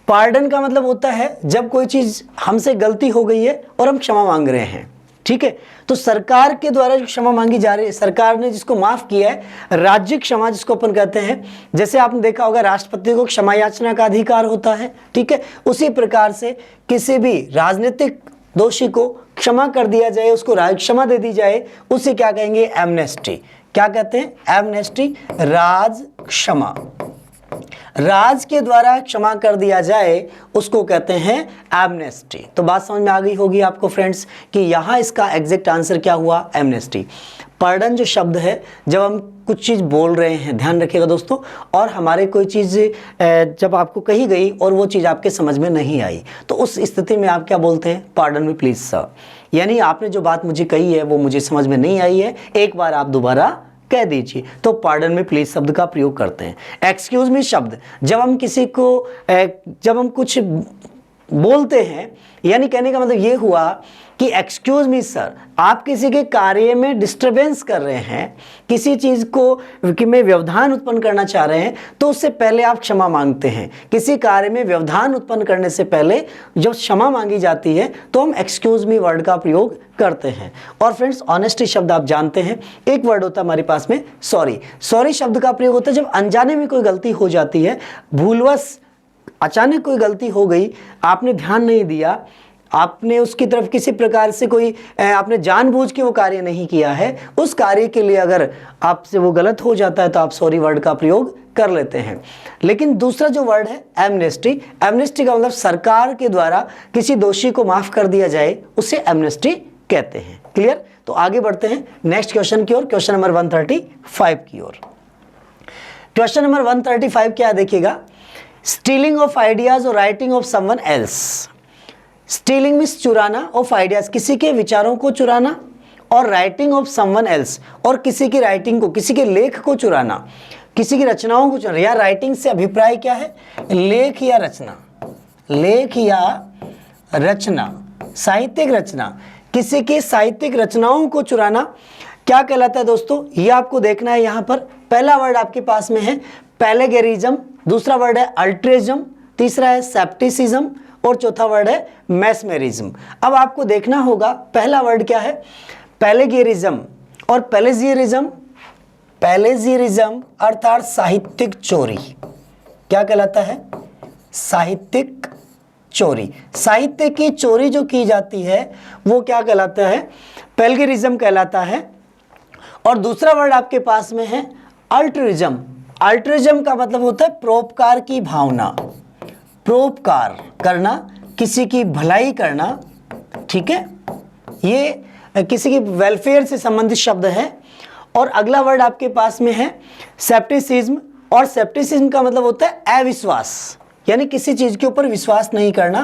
पार्डन का मतलब होता है जब कोई चीज हमसे गलती हो गई है और हम क्षमा मांग रहे हैं, ठीक है। तो सरकार के द्वारा जो क्षमा मांगी जा रही है, सरकार ने जिसको माफ किया है, राज्य क्षमा जिसको अपन कहते हैं, जैसे आपने देखा होगा राष्ट्रपति को क्षमा याचना का अधिकार होता है, ठीक है। उसी प्रकार से किसी भी राजनीतिक दोषी को क्षमा कर दिया जाए, उसको क्षमा दे दी जाए, उसे क्या कहेंगे, एमनेस्टी। क्या कहते हैं, एमनेस्टी, राज क्षमा, राज के द्वारा क्षमा कर दिया जाए उसको कहते हैं एमनेस्टी। तो बात समझ में आ गई होगी आपको फ्रेंड्स कि यहाँ इसका एग्जैक्ट आंसर क्या हुआ, एमनेस्टी। पार्डन जो शब्द है, जब हम कुछ चीज़ बोल रहे हैं, ध्यान रखिएगा दोस्तों, और हमारे कोई चीज़ जब आपको कही गई और वो चीज़ आपके समझ में नहीं आई, तो उस स्थिति में आप क्या बोलते हैं, पार्डन मी प्लीज सर, यानी आपने जो बात मुझे कही है वो मुझे समझ में नहीं आई है, एक बार आप दोबारा कह दीजिए। तो पार्डन में प्लीज शब्द का प्रयोग करते हैं। एक्सक्यूज मी शब्द, जब हम किसी को जब हम कुछ बोलते हैं, यानी कहने का मतलब ये हुआ कि एक्सक्यूज मी सर, आप किसी के कार्य में डिस्टरबेंस कर रहे हैं, किसी चीज़ को कि में व्यवधान उत्पन्न करना चाह रहे हैं, तो उससे पहले आप क्षमा मांगते हैं। किसी कार्य में व्यवधान उत्पन्न करने से पहले जब क्षमा मांगी जाती है तो हम एक्सक्यूज मी वर्ड का प्रयोग करते हैं। और फ्रेंड्स, ऑनेस्टी शब्द आप जानते हैं, एक वर्ड होता है हमारे पास में सॉरी। सॉरी शब्द का प्रयोग होता है जब अनजाने में कोई गलती हो जाती है, भूलवश अचानक कोई गलती हो गई, आपने ध्यान नहीं दिया, आपने उसकी तरफ किसी प्रकार से कोई आपने जानबूझ के वो कार्य नहीं किया है, उस कार्य के लिए अगर आपसे वो गलत हो जाता है तो आप सॉरी वर्ड का प्रयोग कर लेते हैं। लेकिन दूसरा जो वर्ड है एमनेस्टी, एमनेस्टी का मतलब सरकार के द्वारा किसी दोषी को माफ कर दिया जाए, उसे एमनेस्टी कहते हैं। क्लियर। तो आगे बढ़ते हैं नेक्स्ट क्वेश्चन की ओर, क्वेश्चन नंबर 135 की ओर। क्वेश्चन नंबर 135 क्या है, देखिएगा, स्टीलिंग ऑफ आइडियाज और writing of someone else. Stealing means चुराना, ऑफ आइडियाज किसी के विचारों को चुराना, और राइटिंग ऑफ समवन एल्स और किसी की राइटिंग को, किसी के लेख को चुराना, किसी की रचनाओं को चुराना। या राइटिंग से अभिप्राय क्या है, लेख या रचना, लेख या रचना, साहित्यिक रचना, किसी की साहित्यिक रचनाओं को चुराना क्या कहलाता है दोस्तों, ये आपको देखना है। यहाँ पर पहला वर्ड आपके पास में है पैलेगेरिज्म, दूसरा वर्ड है अल्ट्रिज्म, तीसरा है सेप्टिसिज्म और चौथा वर्ड है मैस्मेरिज्म। अब आपको देखना होगा पहला वर्ड क्या है, पैलेगेरिज्म और पैलेजियरिज्म। पैलेजियरिज्म अर्थात साहित्यिक चोरी, क्या कहलाता है, साहित्यिक चोरी। साहित्य की चोरी जो की जाती है वो क्या कहलाता है, पैलेगेरिज्म कहलाता है। और दूसरा वर्ड आपके पास में है अल्ट्रिज्म। अल्ट्रिज्म का मतलब होता है परोपकार की भावना, परोपकार करना, किसी की भलाई करना, ठीक है, ये किसी की वेलफेयर से संबंधित शब्द है। और अगला वर्ड आपके पास में है सेप्टिसिज्म, और सेप्टिसिज्म का मतलब होता है अविश्वास, यानी किसी चीज के ऊपर विश्वास नहीं करना,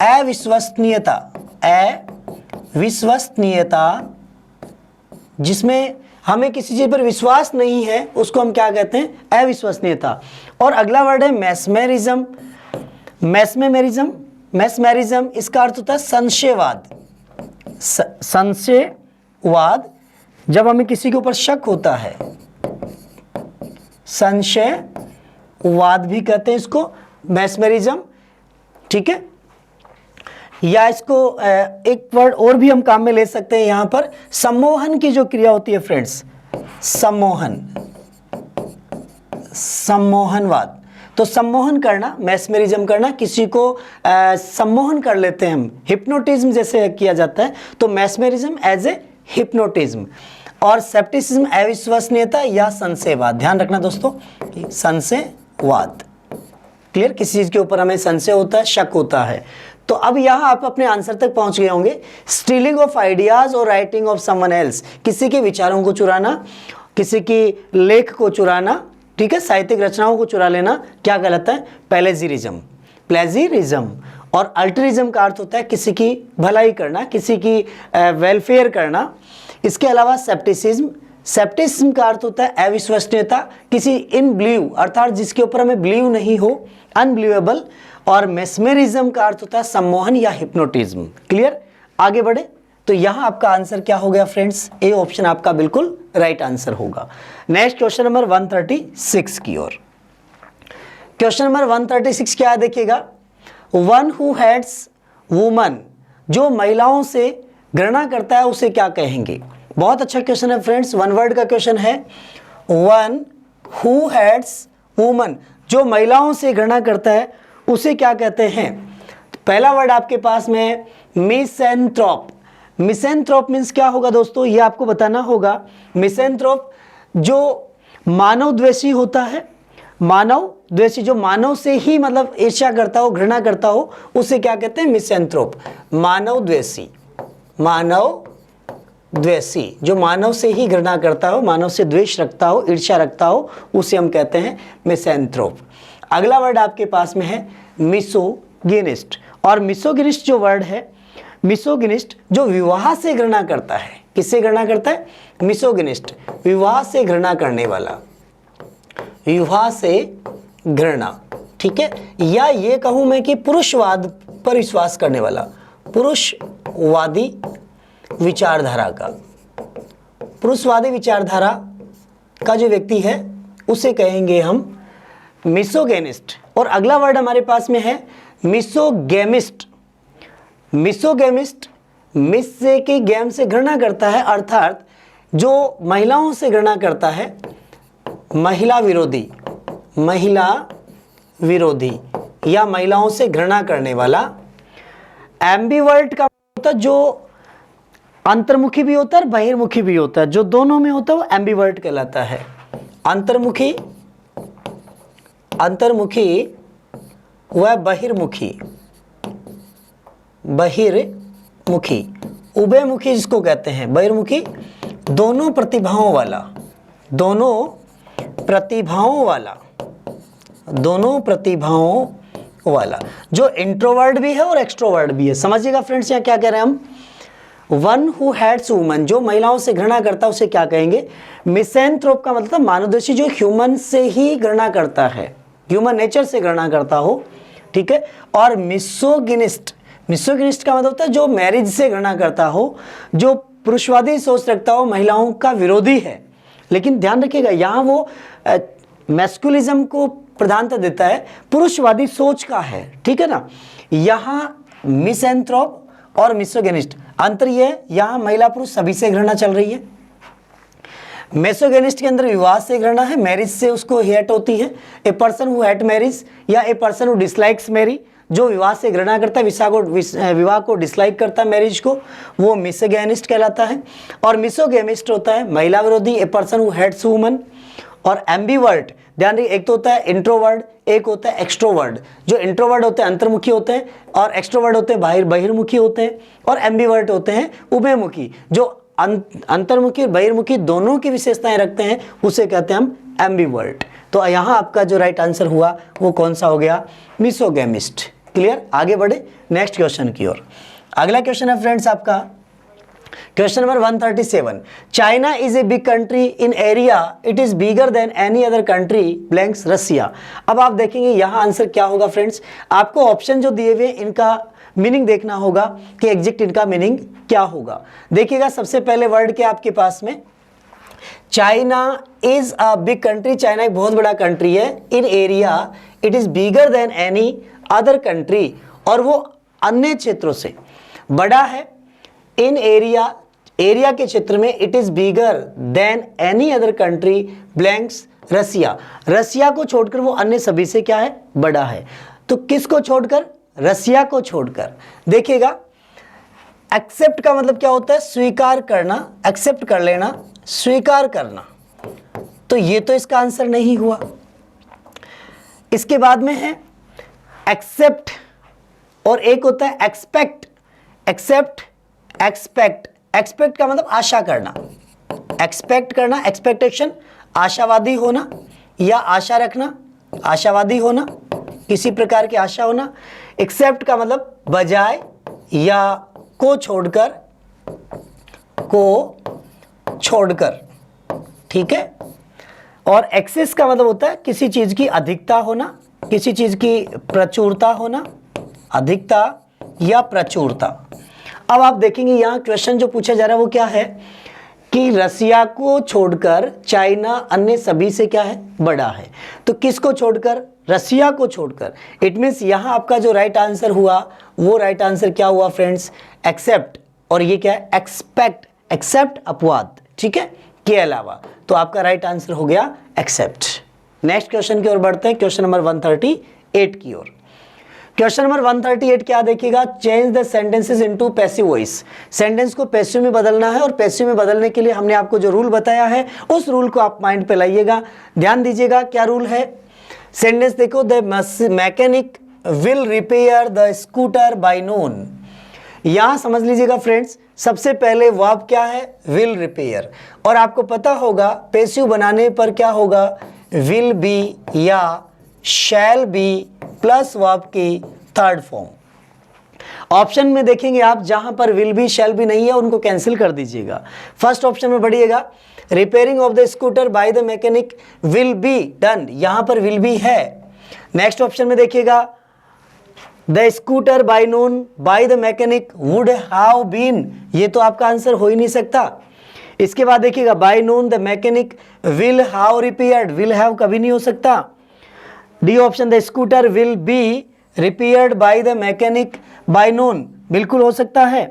अविश्वसनीयता, अविश्वसनीयता, जिसमें हमें किसी चीज पर विश्वास नहीं है उसको हम क्या कहते हैं, अविश्वसनीयता। और अगला वर्ड है मैस्मेरिज्म। मैस्मेरिज्म, मैस्मेरिज्म इसका अर्थ होता है संशयवाद, संशयवाद, जब हमें किसी के ऊपर शक होता है, संशयवाद भी कहते हैं इसको, मैस्मेरिज्म, ठीक है। या इसको एक वर्ड और भी हम काम में ले सकते हैं यहाँ पर, सम्मोहन की जो क्रिया होती है फ्रेंड्स, सम्मोहन, सम्मोहनवाद। तो सम्मोहन करना, मैस्मेरिज्म करना, किसी को सम्मोहन कर लेते हैं हम, हिप्नोटिज्म जैसे किया जाता है, तो मैस्मेरिज्म एज ए हिप्नोटिज्म। और सेप्टिसिज्म अविश्वसनीयता या संशयवाद। ध्यान रखना दोस्तों, संशयवाद, क्लियर, किसी चीज के ऊपर हमें संशय होता है, शक होता है। तो अब यहां आप अपने आंसर तक पहुंच गए होंगे। स्टीलिंग ऑफ आइडियाज और राइटिंग ऑफ समवन एल्स, किसी के विचारों को चुराना, किसी की लेख को चुराना, ठीक है, साहित्यिक रचनाओं को चुरा लेना, क्या कहलाता है? प्लेजियरिज्म। प्लेजियरिज्म। और अल्टरिज्म का अर्थ होता है किसी की भलाई करना, किसी की वेलफेयर करना। इसके अलावा सेप्टिसिज्म, सेप्टिसिज्म का अर्थ होता है अविश्वसनीयता, किसी इन बिलीव अर्थात जिसके ऊपर हमें बिलीव नहीं हो, अनबिलीवेबल। और मेस्मेरिज्म का अर्थ होता है सम्मोहन या हिप्नोटिज्म। क्लियर, आगे बढ़े। तो यहां आपका आंसर क्या हो गया फ्रेंड्स? ए ऑप्शन आपका बिल्कुल राइट आंसर होगा। नेक्स्ट क्वेश्चन नंबर 136 की ओर। क्वेश्चन नंबर 136 क्या है देखिएगा, वन हु हेट्स वुमन, जो महिलाओं से घृणा करता है उसे क्या कहेंगे? बहुत अच्छा क्वेश्चन है फ्रेंड्स, वन वर्ड का क्वेश्चन है। वन हु हेट्स वुमन, जो महिलाओं से घृणा करता है उसे क्या कहते हैं? पहला वर्ड आपके पास में है मिसेंथ्रोप। मिसेंथ्रोप मीन्स क्या होगा दोस्तों, ये आपको बताना होगा। मिसेंथ्रोप जो मानव द्वेषी होता है, मानव द्वेषी, जो मानव से ही मतलब ईर्ष्या करता हो, घृणा करता हो, उसे क्या कहते हैं? मिसेंथ्रोप। मानव द्वेषी, मानव द्वेषी, जो मानव से ही घृणा करता हो, मानव से द्वेष रखता हो, ईर्ष्या रखता हो, उसे हम कहते हैं मिसेंथ्रोप। अगला वर्ड आपके पास में है मिसोगिनिस्ट। और मिसोगिनिस्ट जो वर्ड है, मिसोगिनिस्ट जो विवाह से घृणा करता है, किससे घृणा करता है? मिसोगिनिस्ट, विवाह से घृणा करने वाला, विवाह से घृणा, ठीक है। या ये कहूं मैं कि पुरुषवाद पर विश्वास करने वाला, पुरुषवादी विचारधारा का, पुरुषवादी विचारधारा का जो व्यक्ति है उसे कहेंगे हम मिसोगेनिस्ट। और अगला वर्ड हमारे पास में है मिसोगेमिस्ट। मिसोगेमिस्ट, मिस से कि गेम से घृणा करता है, अर्थात जो महिलाओं से घृणा करता है, महिला विरोधी, महिला विरोधी या महिलाओं से घृणा करने वाला। एम्बिवर्ट का होता है जो अंतर्मुखी भी होता है और बहिर्मुखी भी होता है, जो दोनों में होता है वो एम्बिवर्ट कहलाता है। अंतर्मुखी, अंतर्मुखी व बहिर्मुखी, बहिर्मुखी, उभयमुखी जिसको कहते हैं, बहिर्मुखी दोनों प्रतिभाओं वाला, दोनों प्रतिभाओं वाला, दोनों प्रतिभाओं वाला, जो इंट्रोवर्ट भी है और एक्सट्रोवर्ट भी है। समझिएगा फ्रेंड्स, यहाँ क्या कह रहे हैं हम? वन हु हेट्स वुमन, जो महिलाओं से घृणा करता है उसे क्या कहेंगे? मिसेंथ्रोप का मतलब मानवद्वेषी, जो ह्यूमन से ही घृणा करता है, ह्यूमन नेचर से घृणा करता हो, ठीक है। और मिसोगिनिस्ट, मिसोगिनिस्ट का मतलब होता है जो मैरिज से घृणा करता हो, जो पुरुषवादी सोच रखता हो, महिलाओं का विरोधी है। लेकिन ध्यान रखिएगा यहाँ वो मैस्कुलिज्म को प्रधानता देता है, पुरुषवादी सोच का है, ठीक है ना। यहाँ मिसेंथ्रोप और मिसोगिनिस्ट अंतर ये है, यहाँ महिला पुरुष सभी से घृणा चल रही है। मेसोगेनिस्ट के अंदर विवाह से घृणा है, मैरिज से उसको हेट होती है। A person who hate marriage या a person who dislikes marriage, जो विवाह से घृणा करता है, विवाह को डिसलाइक करता है, मैरिज को, वो मिसोगेनिस्ट कहलाता है। और मिसोगेमिस्ट होता है महिला विरोधी, a person who hates women. और एम्बिवर्ट, ध्यान रखिए, एक तो होता है इंट्रोवर्ड, एक होता है एक्सट्रोवर्ड। जो इंट्रोवर्ड होते हैं अंतर्मुखी होते हैं, और एक्सट्रोवर्ड होते हैं बहिर्मुखी होते हैं, और एम्बिवर्ट होते हैं उभयमुखी, जो अंतर्मुखी और बहिर्मुखी दोनों की विशेषताएं रखते हैं, उसे कहते हैं हम एम्बिवर्ट। तो यहाँ आपका जो राइट आंसर हुआ वो कौन सा हो गया? मिसोगेमिस्ट। क्लियर, आगे बढ़े नेक्स्ट क्वेश्चन की ओर। अगला क्वेश्चन है फ्रेंड्स आपका question number 137। China is a big country in area, it is bigger than any other country blanks Russia. अब आप देखेंगे यहाँ आंसर क्या होगा फ्रेंड्स, आपको ऑप्शन जो दिए हुए इनका मीनिंग देखना होगा कि एग्जैक्ट इनका मीनिंग क्या होगा। देखिएगा सबसे पहले वर्ड क्या आपके पास में, China is a big country, China एक बहुत बड़ा कंट्री है। In area it is bigger than any other country, और वो अन्य क्षेत्रों से बड़ा है। इन एरिया, एरिया के क्षेत्र में it is bigger than any other country blanks Russia, Russia को छोड़कर वो अन्य सभी से क्या है, बड़ा है। तो किसको छोड़कर, रसिया को छोड़कर। देखिएगा एक्सेप्ट का मतलब क्या होता है, स्वीकार करना, एक्सेप्ट कर लेना, स्वीकार करना। तो ये तो इसका आंसर नहीं हुआ। इसके बाद में है एक्सेप्ट और एक होता है एक्सपेक्ट। एक्सेप्ट, एक्सपेक्ट, एक्सपेक्ट का मतलब आशा करना, एक्सपेक्ट करना, एक्सपेक्टेशन, आशावादी होना या आशा रखना, आशावादी होना, किसी प्रकार की आशा होना। एक्सेप्ट का मतलब बजाय या को छोड़कर, को छोड़कर, ठीक है। और एक्सेस का मतलब होता है किसी चीज की अधिकता होना, किसी चीज की प्रचुरता होना, अधिकता या प्रचुरता। अब आप देखेंगे यहां क्वेश्चन जो पूछा जा रहा है वो क्या है कि रसिया को छोड़कर चाइना अन्य सभी से क्या है, बड़ा है। तो किसको छोड़कर, रसिया को छोड़कर। इट मीन्स यहां आपका जो राइट आंसर हुआ वो राइट आंसर क्या हुआ फ्रेंड्स, एक्सेप्ट। और ये क्या है, एक्सपेक्ट, एक्सेप्ट अपवाद, ठीक है, के अलावा। तो आपका राइट आंसर हो गया एक्सेप्ट। नेक्स्ट क्वेश्चन की ओर बढ़ते हैं, क्वेश्चन नंबर 138 की ओर। क्वेश्चन नंबर 138 क्या देखिएगा, change the sentences into passive voice. Sentence को पैसिव में बदलना है और पैसिव में बदलने के लिए हमने आपको जो रूल बताया है उस रूल को आप माइंड पे लाइएगा। ध्यान दीजिएगा क्या रूल है। सेंटेंस देखो, the mechanic will repair the scooter by नून। यहां समझ लीजिएगा फ्रेंड्स, सबसे पहले वर्ब क्या है, विल रिपेयर। और आपको पता होगा पैसिव बनाने पर क्या होगा, विल बी या शैल बी प्लस वर्ब की थर्ड फॉर्म। ऑप्शन में देखेंगे आप, जहां पर विल बी शैल बी नहीं है उनको कैंसिल कर दीजिएगा। फर्स्ट ऑप्शन में बढ़िएगा, repairing of the scooter by the mechanic will be done, यहां पर विल बी है। नेक्स्ट ऑप्शन में देखिएगा, the scooter by noon by the mechanic would have been, ये तो आपका आंसर हो ही नहीं सकता। इसके बाद देखिएगा, by noon the mechanic will have repaired, will have कभी नहीं हो सकता। D option, the scooter will be repaired bye the mechanic by noon, बिल्कुल हो सकता है।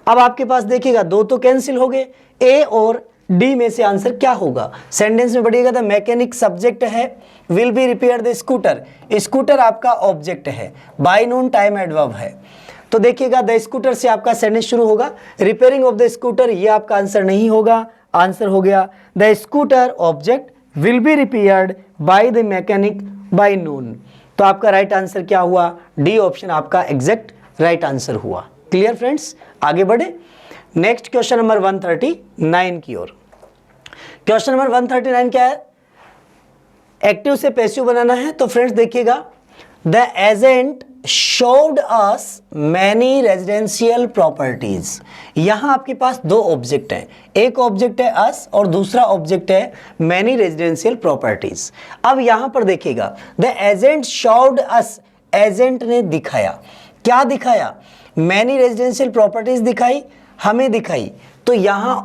अब आपके पास देखिएगा दो तो कैंसिल हो गए, ए और डी में से आंसर क्या होगा। सेंटेंस में बढ़िएगा, द मैकेनिक सब्जेक्ट है, will be repair the scooter, scooter आपका ऑब्जेक्ट है, बाय नून टाइम एडवर्ब है। तो देखिएगा द स्कूटर से आपका सेंटेंस शुरू होगा, रिपेयरिंग ऑफ द स्कूटर ये आपका आंसर नहीं होगा। आंसर हो गया the scooter object will be repaired bye the mechanic by noon. तो आपका राइट आंसर क्या हुआ, डी ऑप्शन आपका एग्जैक्ट राइट आंसर हुआ। क्लियर फ्रेंड्स, आगे बढ़े नेक्स्ट क्वेश्चन नंबर 139 की ओर। क्वेश्चन नंबर 139 क्या है, एक्टिव से पैसिव बनाना है। तो फ्रेंड्स देखिएगा, the agent showed us many residential properties. यहां आपके पास दो ऑब्जेक्ट हैं, एक ऑब्जेक्ट है अस और दूसरा ऑब्जेक्ट है मैनी रेजिडेंशियल प्रॉपर्टीज। अब यहां पर देखिएगा, the agent showed us, agent ने दिखाया, क्या दिखाया, मैनी रेजिडेंशियल प्रॉपर्टीज दिखाई, हमें दिखाई। तो यहां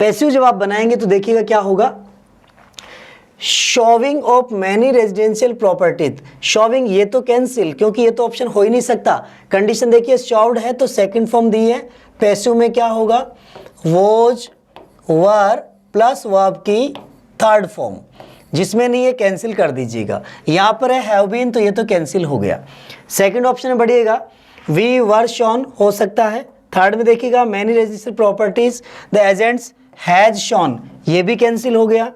पैसिव जब आप बनाएंगे तो देखिएगा क्या होगा, showing of many residential properties. Showing ये तो कैंसिल, क्योंकि ये तो ऑप्शन हो ही नहीं सकता। कंडीशन देखिए, शोव्ड है तो सेकंड फॉर्म दी है, पैसिव में क्या होगा, वॉज, वर प्लस वर्ब की थर्ड फॉर्म, जिसमें नहीं है कैंसिल कर दीजिएगा। यहां पर है हैव बीन, तो ये तो कैंसिल हो गया। सेकंड ऑप्शन में बढ़िएगा, वी वर शॉन हो सकता है। थर्ड में देखिएगा, many residential properties the agents has shown, ये भी कैंसिल हो गया।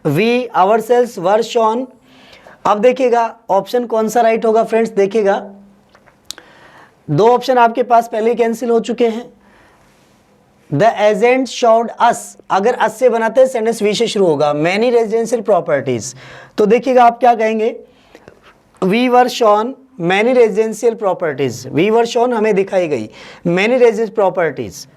We ourselves were shown. अब देखिएगा ऑप्शन कौन सा राइट होगा फ्रेंड्स, देखिएगा दो ऑप्शन आपके पास पहले कैंसिल हो चुके हैं। द एजेंट शोड अस, अगर अस से बनाते हैं सेंटेंस वी से शुरू होगा, मैनी रेजिडेंशियल प्रॉपर्टीज। तो देखिएगा आप क्या कहेंगे, we were shown many residential properties, we were shown हमें दिखाई गई many residential properties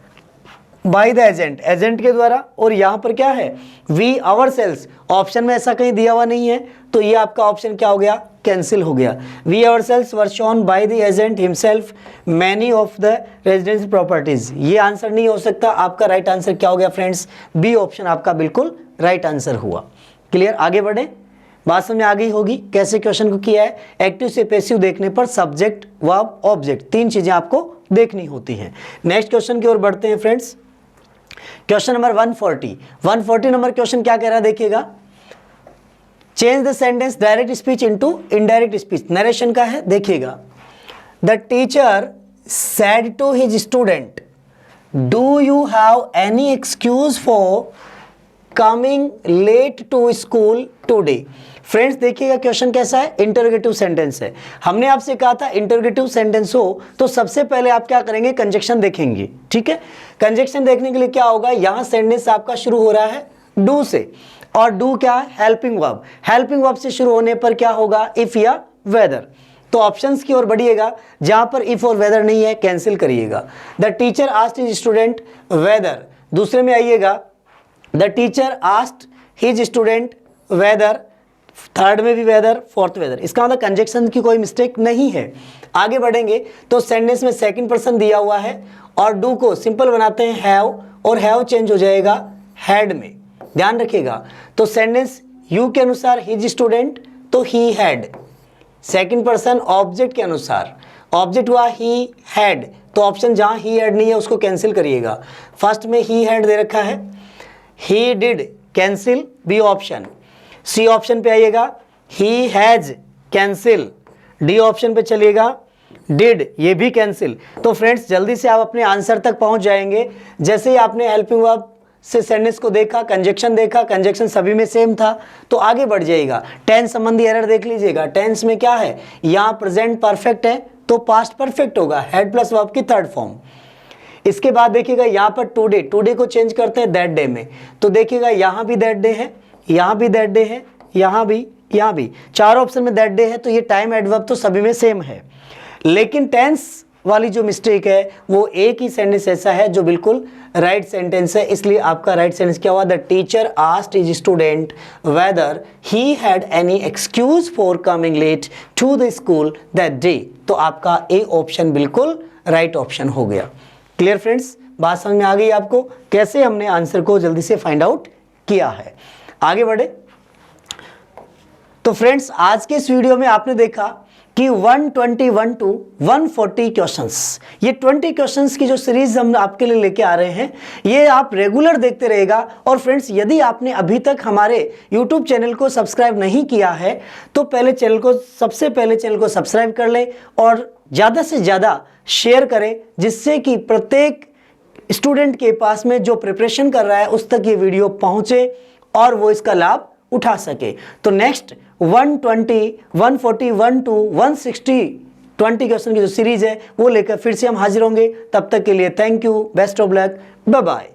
by the agent, agent के द्वारा। और यहां पर क्या है, वी आवरसेल्व्स, ऑप्शन में ऐसा कहीं दिया हुआ नहीं है, तो ये आपका ऑप्शन क्या हो गया, कैंसिल हो गया। We ourselves were shown by the agent himself many of the residential properties, ये आंसर नहीं हो सकता। आपका राइट आंसर क्या हो गया फ्रेंड्स, बी ऑप्शन आपका बिल्कुल राइट आंसर हुआ। क्लियर, आगे बढ़े, बात समझ में आ गई होगी कैसे क्वेश्चन को किया है। एक्टिव से पैसिव देखने पर सब्जेक्ट, वर्ब, ऑब्जेक्ट 3 चीजें आपको देखनी होती हैं। नेक्स्ट क्वेश्चन की ओर बढ़ते हैं friends. Question number 140 number question क्या कह रहा है देखिएगा। Change the sentence direct speech into indirect speech, narration का है। देखिएगा, the teacher said to his student, do you have any excuse for coming late to school today. Friends देखिएगा question कैसा है, इंटरोगेटिव सेंटेंस है। हमने आपसे कहा था इंटरोगेटिव सेंटेंस हो तो सबसे पहले आप क्या करेंगे, कंजक्शन देखेंगे। ठीक है, कंजक्शन देखने के लिए क्या होगा, यहां सेंटेंस आपका शुरू हो रहा है डू से, और डू क्या है, हेल्पिंग वर्ब। हेल्पिंग वर्ब से शुरू होने पर क्या होगा, इफ या वेदर। तो ऑप्शंस की ओर बढ़िएगा, जहां पर इफ और वेदर नहीं है कैंसिल करिएगा। The teacher asked his student whether. दूसरे में आइएगा, the teacher asked his student whether. Third में भी वेदर, फोर्थ वेदर। इसका मतलब कंजक्शन की कोई मिस्टेक नहीं है। आगे बढ़ेंगे तो सेंटेंस में सेकंड पर्सन दिया हुआ है और डू को सिंपल बनाते हैं हैव, और हैव चेंज हो जाएगा हैड में, ध्यान रखिएगा। तो सेंटेंस यू के अनुसार हिज स्टूडेंट तो he had. Second person object के अनुसार, ऑब्जेक्ट हुआ ही हैड, तो ऑप्शन जहां ही हैड नहीं है उसको कैंसिल करिएगा। फर्स्ट में ही हैड दे रखा है, he did cancel, B option. C option पे आइएगा, he has cancel. D option पे चलिएगा, डिड, ये भी कैंसिल। तो फ्रेंड्स जल्दी से आप अपने आंसर तक पहुंच जाएंगे। जैसे ही आपने हेल्पिंग वर्ब से सेंटेंस को देखा, कंजक्शन देखा, कंजक्शन सभी में सेम था, तो आगे बढ़ जाएगा। टेंस संबंधी एरर देख लीजिएगा। टेंस में क्या है, यहाँ प्रेजेंट परफेक्ट है तो पास्ट परफेक्ट होगा, हेड प्लस वर्ब की थर्ड फॉर्म। इसके बाद देखिएगा यहाँ पर टुडे, टुडे को चेंज करते हैं दैट डे में, तो देखिएगा यहाँ भी दैट डे है, यहाँ भी दैट डे है, यहाँ भी, चारों ऑप्शन में दैट डे है, तो ये टाइम एडवर्ब तो सभी में सेम है। लेकिन टेंस वाली जो मिस्टेक है वो एक ही सेंटेंस ऐसा है जो बिल्कुल राइट सेंटेंस है, इसलिए आपका राइट सेंटेंस क्या हुआ, the teacher asked his student whether he had any excuse for coming late to the school that day. तो आपका ए ऑप्शन बिल्कुल राइट ऑप्शन हो गया। क्लियर फ्रेंड्स, बात समझ में आ गई आपको कैसे हमने आंसर को जल्दी से फाइंड आउट किया है। आगे बढ़े तो फ्रेंड्स आज के इस वीडियो में आपने देखा कि 121 टू 140 क्वेश्चंस, ये 20 क्वेश्चंस की जो सीरीज हम आपके लिए लेके आ रहे हैं, ये आप रेगुलर देखते रहेगा। और फ्रेंड्स यदि आपने अभी तक हमारे YouTube चैनल को सब्सक्राइब नहीं किया है तो सबसे पहले चैनल को सब्सक्राइब कर लें और ज़्यादा से ज़्यादा शेयर करें, जिससे कि प्रत्येक स्टूडेंट के पास में जो प्रिपरेशन कर रहा है उस तक ये वीडियो पहुँचे और वो इसका लाभ उठा सके। तो नेक्स्ट 120, 141 टू 160 20 क्वेश्चन की जो सीरीज है वो लेकर फिर से हम हाजिर होंगे। तब तक के लिए thank you, best of luck, bye bye.